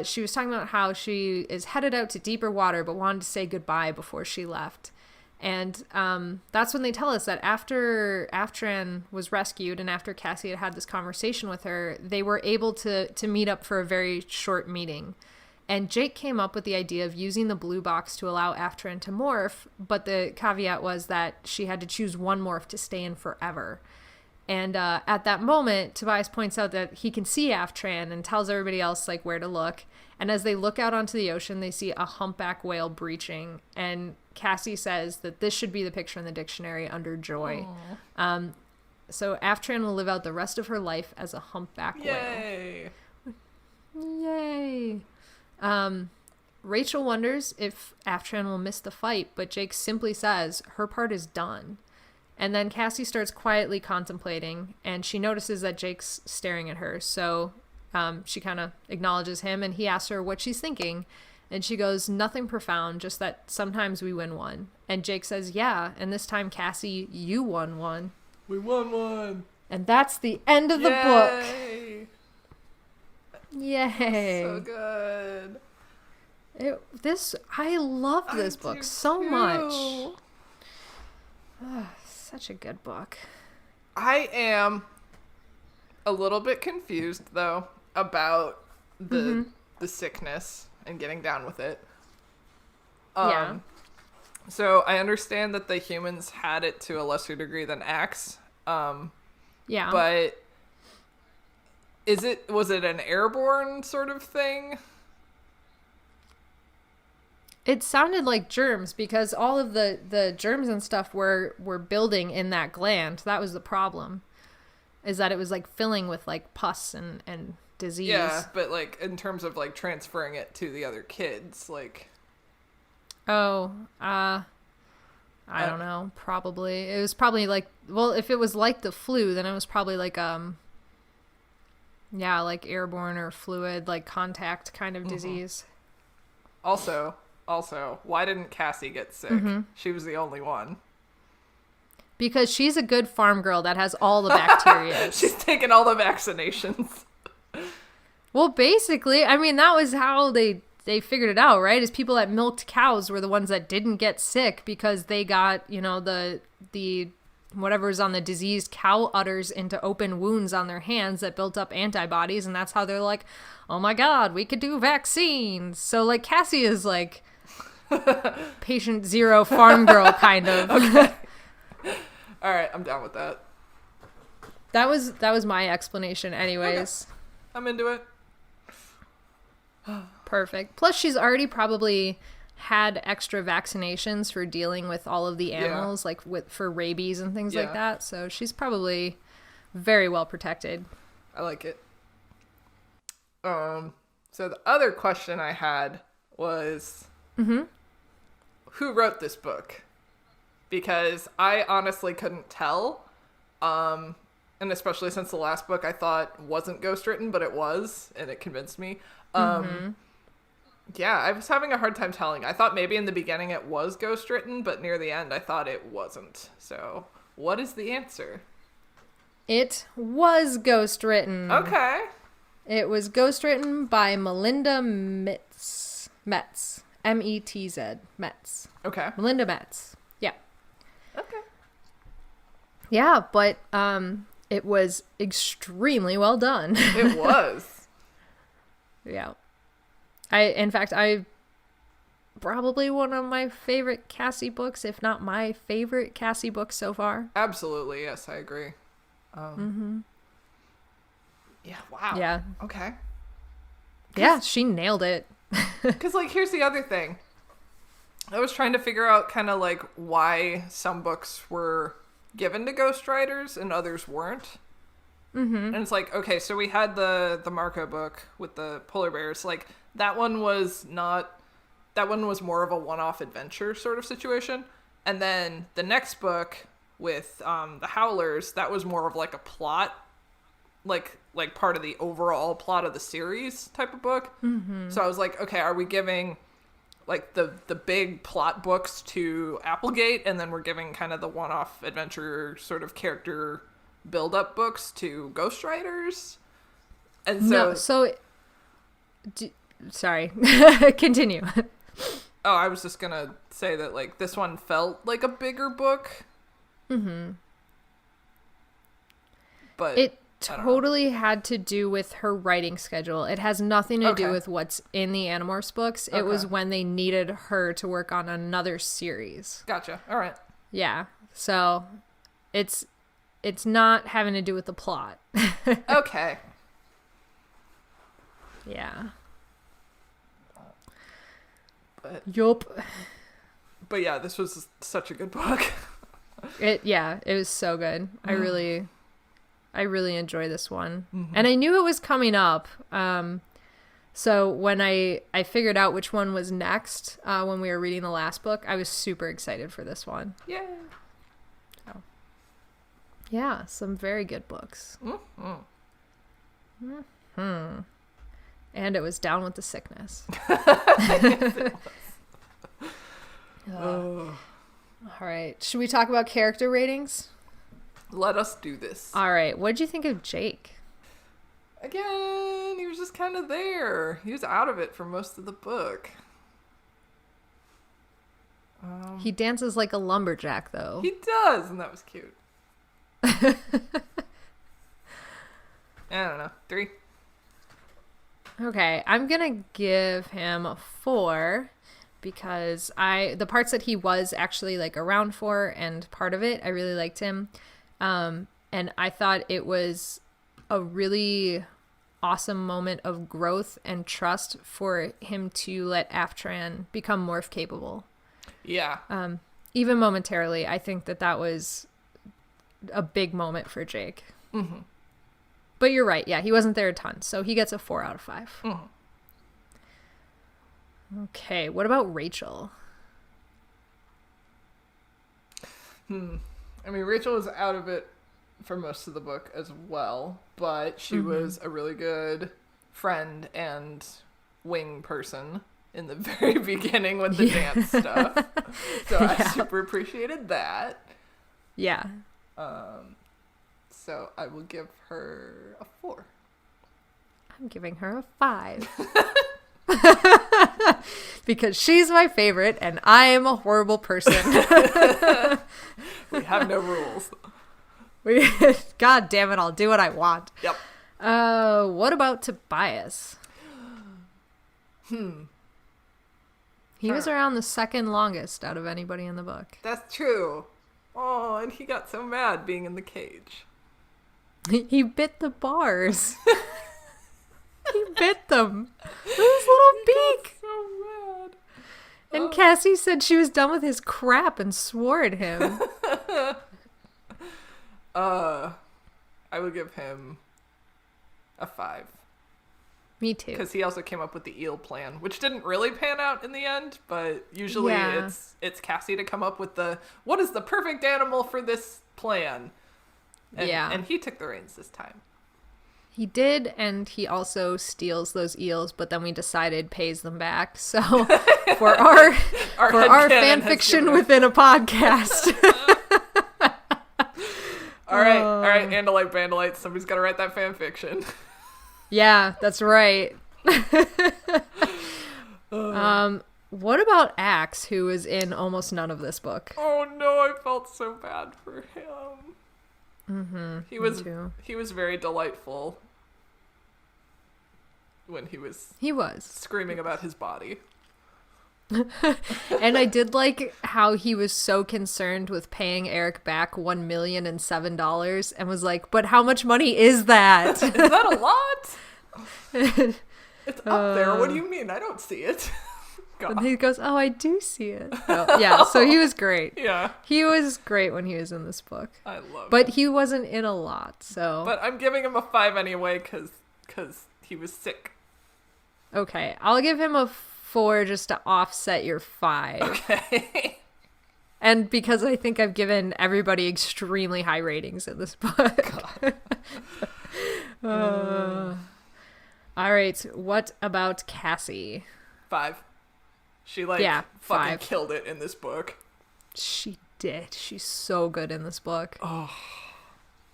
she was talking about how she is headed out to deeper water, but wanted to say goodbye before she left. And that's when they tell us that after Aftrin was rescued and after Cassie had this conversation with her, they were able to meet up for a very short meeting. And Jake came up with the idea of using the blue box to allow Aftrin to morph, but the caveat was that she had to choose one morph to stay in forever. And at that moment, Tobias points out that he can see Aftran and tells everybody else like where to look. And as they look out onto the ocean, they see a humpback whale breaching. And Cassie says that this should be the picture in the dictionary under joy. So Aftran will live out the rest of her life as a humpback whale. Yay! Rachel wonders if Aftran will miss the fight, but Jake simply says her part is done. And then Cassie starts quietly contemplating, and she notices that Jake's staring at her. So she kind of acknowledges him, and he asks her what she's thinking. And she goes, nothing profound, just that sometimes we win one. And Jake says, yeah, and this time, Cassie, you won one. We won one. And that's the end of the book. Yay. So good. I loved this book so much. Such a good book. I am a little bit confused, though, about the sickness and getting down with it. Yeah. So I understand that the humans had it to a lesser degree than Axe. Yeah. But was it an airborne sort of thing? It sounded like germs because all of the germs and stuff were building in that gland. That was the problem, is that it was like filling with like pus and disease. Yeah, but like in terms of like transferring it to the other kids, like. Oh, I don't know. Probably. It was probably like, well, if it was like the flu, then it was probably like, yeah, like airborne or fluid, like contact kind of disease. Also, why didn't Cassie get sick? She was the only one. Because she's a good farm girl that has all the bacteria. She's taken all the vaccinations. Well, basically, I mean, that was how they figured it out, right? Is people that milked cows were the ones that didn't get sick because they got, the whatever's on the diseased cow udders into open wounds on their hands that built up antibodies, and that's how they're like, oh my god, we could do vaccines. So, like, Cassie is like patient zero farm girl kind of. Okay. All right, I'm down with that. That was my explanation anyways. Okay. I'm into it. Perfect. Plus she's already probably had extra vaccinations for dealing with all of the animals, like for rabies and things like that. So she's probably very well protected. I like it. So the other question I had was, who wrote this book? Because I honestly couldn't tell. And especially since the last book I thought wasn't ghostwritten, but it was, and it convinced me. Yeah, I was having a hard time telling. I thought maybe in the beginning it was ghostwritten, but near the end I thought it wasn't. So, what is the answer? It was ghostwritten. Okay. It was ghostwritten by Melinda Metz. M-E-T-Z. Metz. Okay. Melinda Metz. Yeah. Okay. Yeah, but it was extremely well done. It was. Yeah. In fact, probably one of my favorite Cassie books, if not my favorite Cassie book so far. Absolutely, yes, I agree. Yeah, wow. Yeah. Okay. Yeah, she nailed it. Because, like, here's the other thing. I was trying to figure out kind of, like, why some books were given to ghostwriters and others weren't. And it's like, okay, so we had the Marco book with the polar bears. Like, that one was more of a one-off adventure sort of situation. And then the next book with the Howlers, that was more of like a plot, like part of the overall plot of the series type of book. So I was like, okay, are we giving like the big plot books to Applegate, and then we're giving kind of the one-off adventure sort of character build-up books to ghostwriters. And sorry. Continue. Oh, I was just gonna say that, like, this one felt like a bigger book. Mm-hmm. But it totally had to do with her writing schedule. It has nothing to do with what's in the Animorphs books. It was when they needed her to work on another series. Gotcha. All right. Yeah. So it's not having to do with the plot. Okay. Yeah. But yeah, this was such a good book. It was so good. I really enjoy this one. And I knew it was coming up. So when I figured out which one was next, when we were reading the last book, I was super excited for this one. Yeah. So, yeah, some very good books. And it was down with the sickness. All right. Should we talk about character ratings? Let us do this. All right. What did you think of Jake? Again, he was just kind of there. He was out of it for most of the book. He dances like a lumberjack, though. He does, and that was cute. I don't know. 3. Okay, I'm gonna give him a 4 because the parts that he was actually like around for and part of it, I really liked him. And I thought it was a really awesome moment of growth and trust for him to let Aftran become morph capable. Yeah. Even momentarily, I think that was a big moment for Jake. Mm-hmm. But you're right. Yeah, he wasn't there a ton. So he gets a 4 out of 5. Mm-hmm. Okay, what about Rachel? I mean, Rachel was out of it for most of the book as well, but she was a really good friend and wing person in the very beginning with the dance stuff. So I super appreciated that. Yeah. So I will give her a 4. I'm giving her a 5. Because she's my favorite and I am a horrible person. We have no rules. God damn it, I'll do what I want. Yep. What about Tobias? He was around the second longest out of anybody in the book. That's true. Oh, and he got so mad being in the cage. He bit the bars. He bit them with his little beak. So mad. And Cassie said she was done with his crap and swore at him. I would give him a 5. Me too. Because he also came up with the eel plan, which didn't really pan out in the end, but usually it's Cassie to come up with what is the perfect animal for this plan? And he took the reins this time. He did, and he also steals those eels, but then we decided pays them back. So for our fan fiction within a podcast. All right, Andalite Bandalites, somebody's got to write that fan fiction. Yeah, that's right. What about Axe, who is in almost none of this book? Oh no, I felt so bad for him. Mm-hmm. He was very delightful when he was screaming about his body. And I did like how he was so concerned with paying Eric back $1,007 and was like, but how much money is that? Is that a lot? It's up there. What do you mean? I don't see it. And he goes, oh, I do see it. Oh, yeah, so he was great. Yeah. He was great when he was in this book. I love But he wasn't in a lot, so. But I'm giving him a 5 anyway because he was sick. Okay, I'll give him a 4 just to offset your 5. Okay. And because I think I've given everybody extremely high ratings in this book. All right, what about Cassie? 5. She like Yeah, fucking 5. killed it in this book. She did. She's so good in this book. Oh,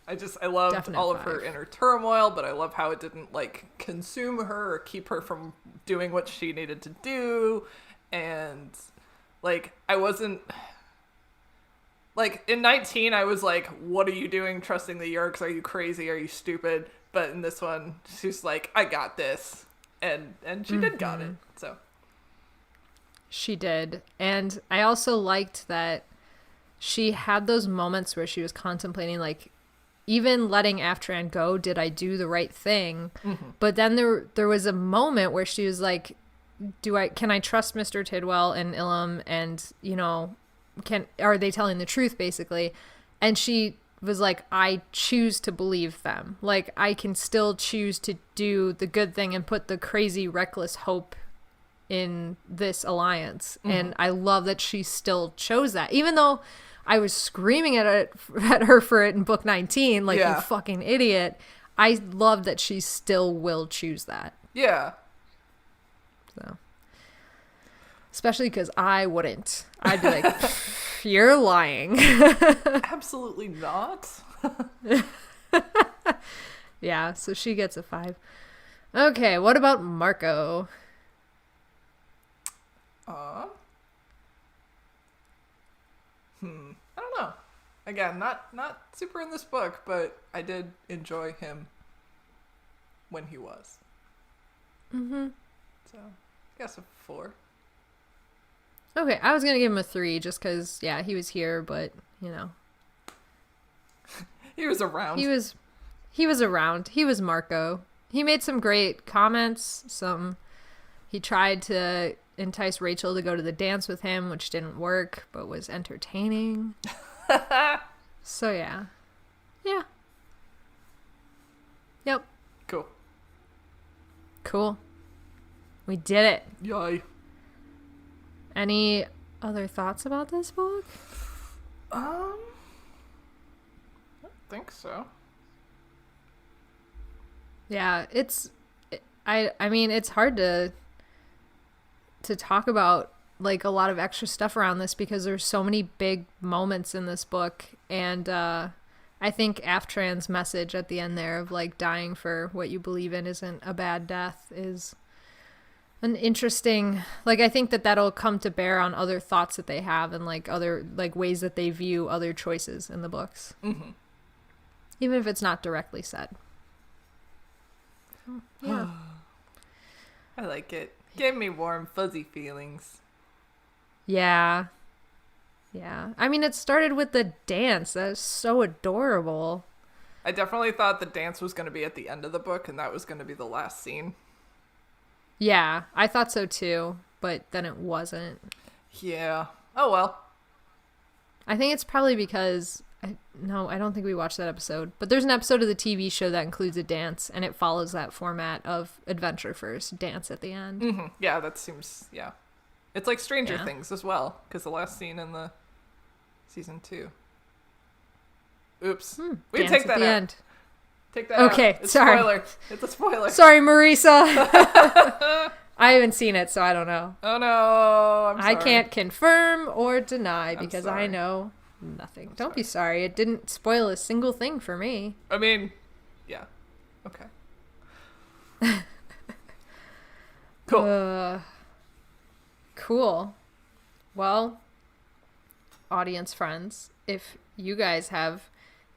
I loved Definite all of 5. her inner turmoil, but I love how it didn't like consume her or keep her from doing what she needed to do. And like, I wasn't like in 19, I was like, what are you doing trusting the Yerks? Are you crazy? Are you stupid? But in this one, she's like, I got this. And she did got it. So she did. And I also liked that she had those moments where she was contemplating, like, even letting Aftran go, did I do the right thing? Mm-hmm. But then there was a moment where she was like, can I trust Mr. Tidwell and Ilum? And, you know, are they telling the truth, basically? And she was like, I choose to believe them. Like, I can still choose to do the good thing and put the crazy, reckless hope in this alliance. Mm-hmm. And I love that she still chose that, even though I was screaming at her for it in book 19, like, you fucking idiot. I love that she still will choose that. Yeah. So, especially because I wouldn't. I'd be like, you're lying. Absolutely not. Yeah, so she gets a 5. Okay, what about Marco? I don't know. Again, not super in this book, but I did enjoy him when he was. Mm-hmm. So, I guess a 4. Okay, I was gonna give him a 3 just because, yeah, he was here, but, you know. He was around. He was around. He was Marco. He made some great comments. He tried to entice Rachel to go to the dance with him, which didn't work, but was entertaining. So, yeah. Yeah. Yep. Cool. We did it. Yay. Any other thoughts about this book? I don't think so. Yeah, I mean, it's hard to talk about, like, a lot of extra stuff around this because there's so many big moments in this book. And I think Aftran's message at the end there of, like, dying for what you believe in isn't a bad death is an interesting, like, I think that'll come to bear on other thoughts that they have and, like, other, like, ways that they view other choices in the books. Mm-hmm. Even if it's not directly said. So, yeah. I like it. Gave me warm, fuzzy feelings. Yeah. Yeah. I mean, it started with the dance. That was so adorable. I definitely thought the dance was going to be at the end of the book, and that was going to be the last scene. Yeah, I thought so too, but then it wasn't. Yeah. Oh, well. I think it's probably because... I don't think we watched that episode. But there's an episode of the TV show that includes a dance, and it follows that format of adventure first, dance at the end. Mm-hmm. Yeah, that seems... Yeah. It's like Stranger Things as well, because the last scene in the season 2. Oops. We dance take that at the out. end. Take that out. Okay, It's sorry. Spoiler. It's a spoiler. Sorry, Marisa. I haven't seen it, so I don't know. Oh no, I'm sorry. I can't confirm or deny I'm because sorry. I know nothing. Don't be sorry. It didn't spoil a single thing for me. I mean, yeah. Okay. Cool. Cool. Well, audience friends, if you guys have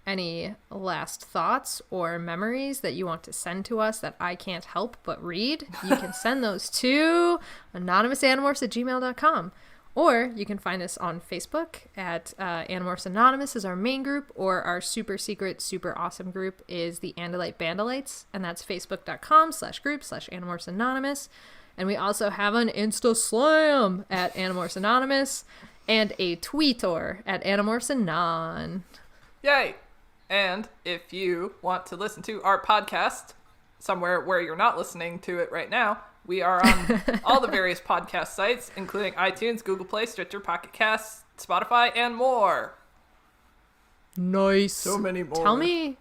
any last thoughts or memories that you want to send to us that I can't help but read, you can send those to anonymousanimorphs@gmail.com. Or you can find us on Facebook at Animorphs Anonymous is our main group, or our super secret, super awesome group is the Andalite Bandalites, and that's facebook.com/group/Animorphs Anonymous. And we also have an Insta Slam at Animorphs Anonymous and a Tweetor at Animorphs Anon. Yay! And if you want to listen to our podcast somewhere where you're not listening to it right now, we are on all the various podcast sites, including iTunes, GooglePlay, Stitcher, Pocketcasts, Spotify, and more. Nice. So many more. Tell me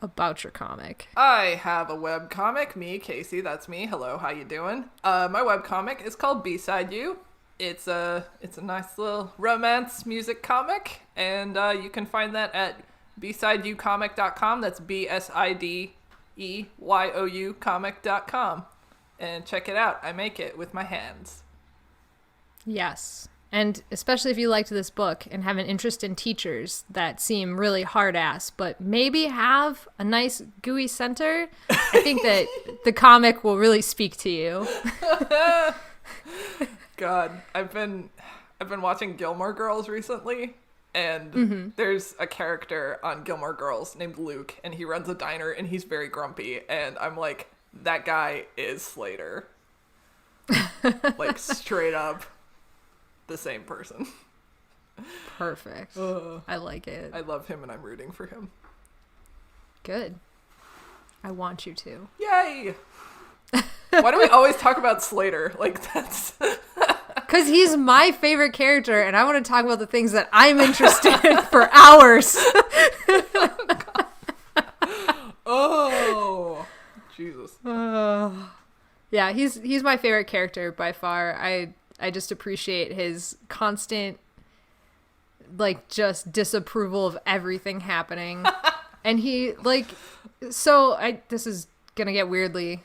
about your comic. I have a webcomic. Me, Kaycie, that's me. Hello, how you doing? My webcomic is called B-Side You. It's a nice little romance music comic, and you can find that at bsideyoucomic.com. That's BSIDEYOU comic.com. And check it out. I make it with my hands. Yes. And especially if you liked this book and have an interest in teachers that seem really hard-ass, but maybe have a nice gooey center, I think that the comic will really speak to you. God, I've been watching Gilmore Girls recently, and there's a character on Gilmore Girls named Luke, and he runs a diner, and he's very grumpy, and I'm like, that guy is Slater. Like, straight up the same person. Perfect. I like it. I love him, and I'm rooting for him. Good. I want you to. Yay! Why do we always talk about Slater? Like, that's... Because he's my favorite character, and I want to talk about the things that I'm interested in for hours. Oh, Jesus. Yeah, he's my favorite character by far. I just appreciate his constant, like, just disapproval of everything happening. And he, like, this is going to get weirdly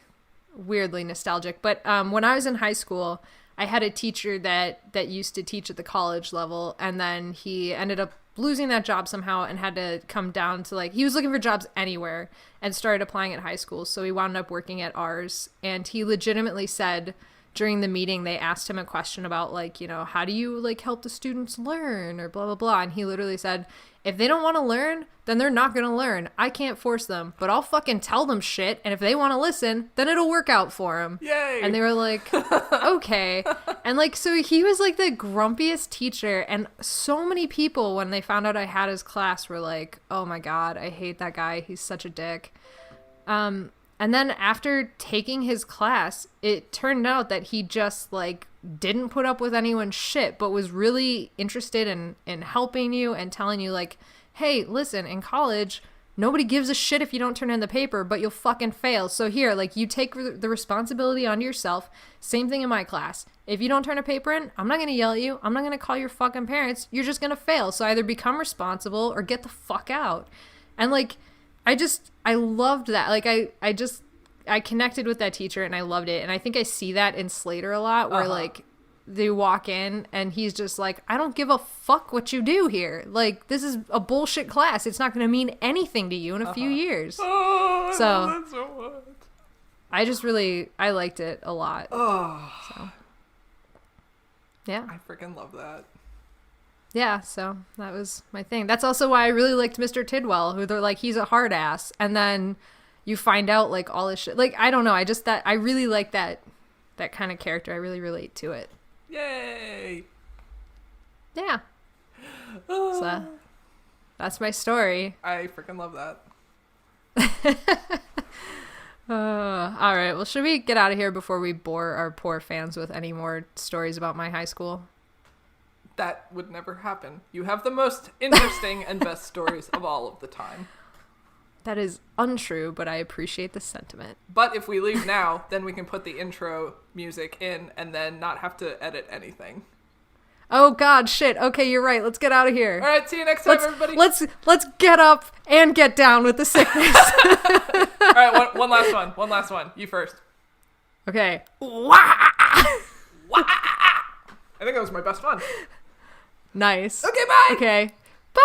nostalgic, but when I was in high school, I had a teacher that used to teach at the college level, and then he ended up losing that job somehow and had to come down to, like, he was looking for jobs anywhere and started applying at high school, so he wound up working at ours. And he legitimately said during the meeting, they asked him a question about, like, you know, how do you, like, help the students learn or blah blah blah, and he literally said, if they don't want to learn, then they're not going to learn. I can't force them, but I'll fucking tell them shit, and if they want to listen, then it'll work out for them. Yay! And they were like, okay. And, like, so he was, like, the grumpiest teacher, and so many people, when they found out I had his class, were like, oh my god, I hate that guy. He's such a dick. And then after taking his class, it turned out that he just, like, didn't put up with anyone's shit, but was really interested in helping you and telling you, like, hey, listen, in college, nobody gives a shit if you don't turn in the paper, but you'll fucking fail. So here, like, you take the responsibility on yourself. Same thing in my class. If you don't turn a paper in, I'm not going to yell at you. I'm not going to call your fucking parents. You're just going to fail. So either become responsible or get the fuck out. And, like, I loved that. Like, I connected with that teacher and I loved it. And I think I see that in Slater a lot where, like, they walk in and he's just like, I don't give a fuck what you do here. Like, this is a bullshit class. It's not going to mean anything to you in a few years. Oh, I love that so much. I liked it a lot. Oh. So, yeah. I freaking love that. Yeah, so that was my thing. That's also why I really liked Mr. Tidwell, who they're like, he's a hard ass. And then you find out, like, all this shit. Like, I don't know. I really like that kind of character. I really relate to it. Yay! Yeah. So that's my story. I freaking love that. All right. Well, should we get out of here before we bore our poor fans with any more stories about my high school? That would never happen. You have the most interesting and best stories of all of the time. That is untrue, but I appreciate the sentiment. But if we leave now, then we can put the intro music in and then not have to edit anything. Oh god, shit. Okay, you're right. Let's get out of here. All right, see you next time, everybody. Let's get up and get down with the sickness. All right, one last one. You first. Okay. I think that was my best one. Nice. Okay, bye. Okay. Bye.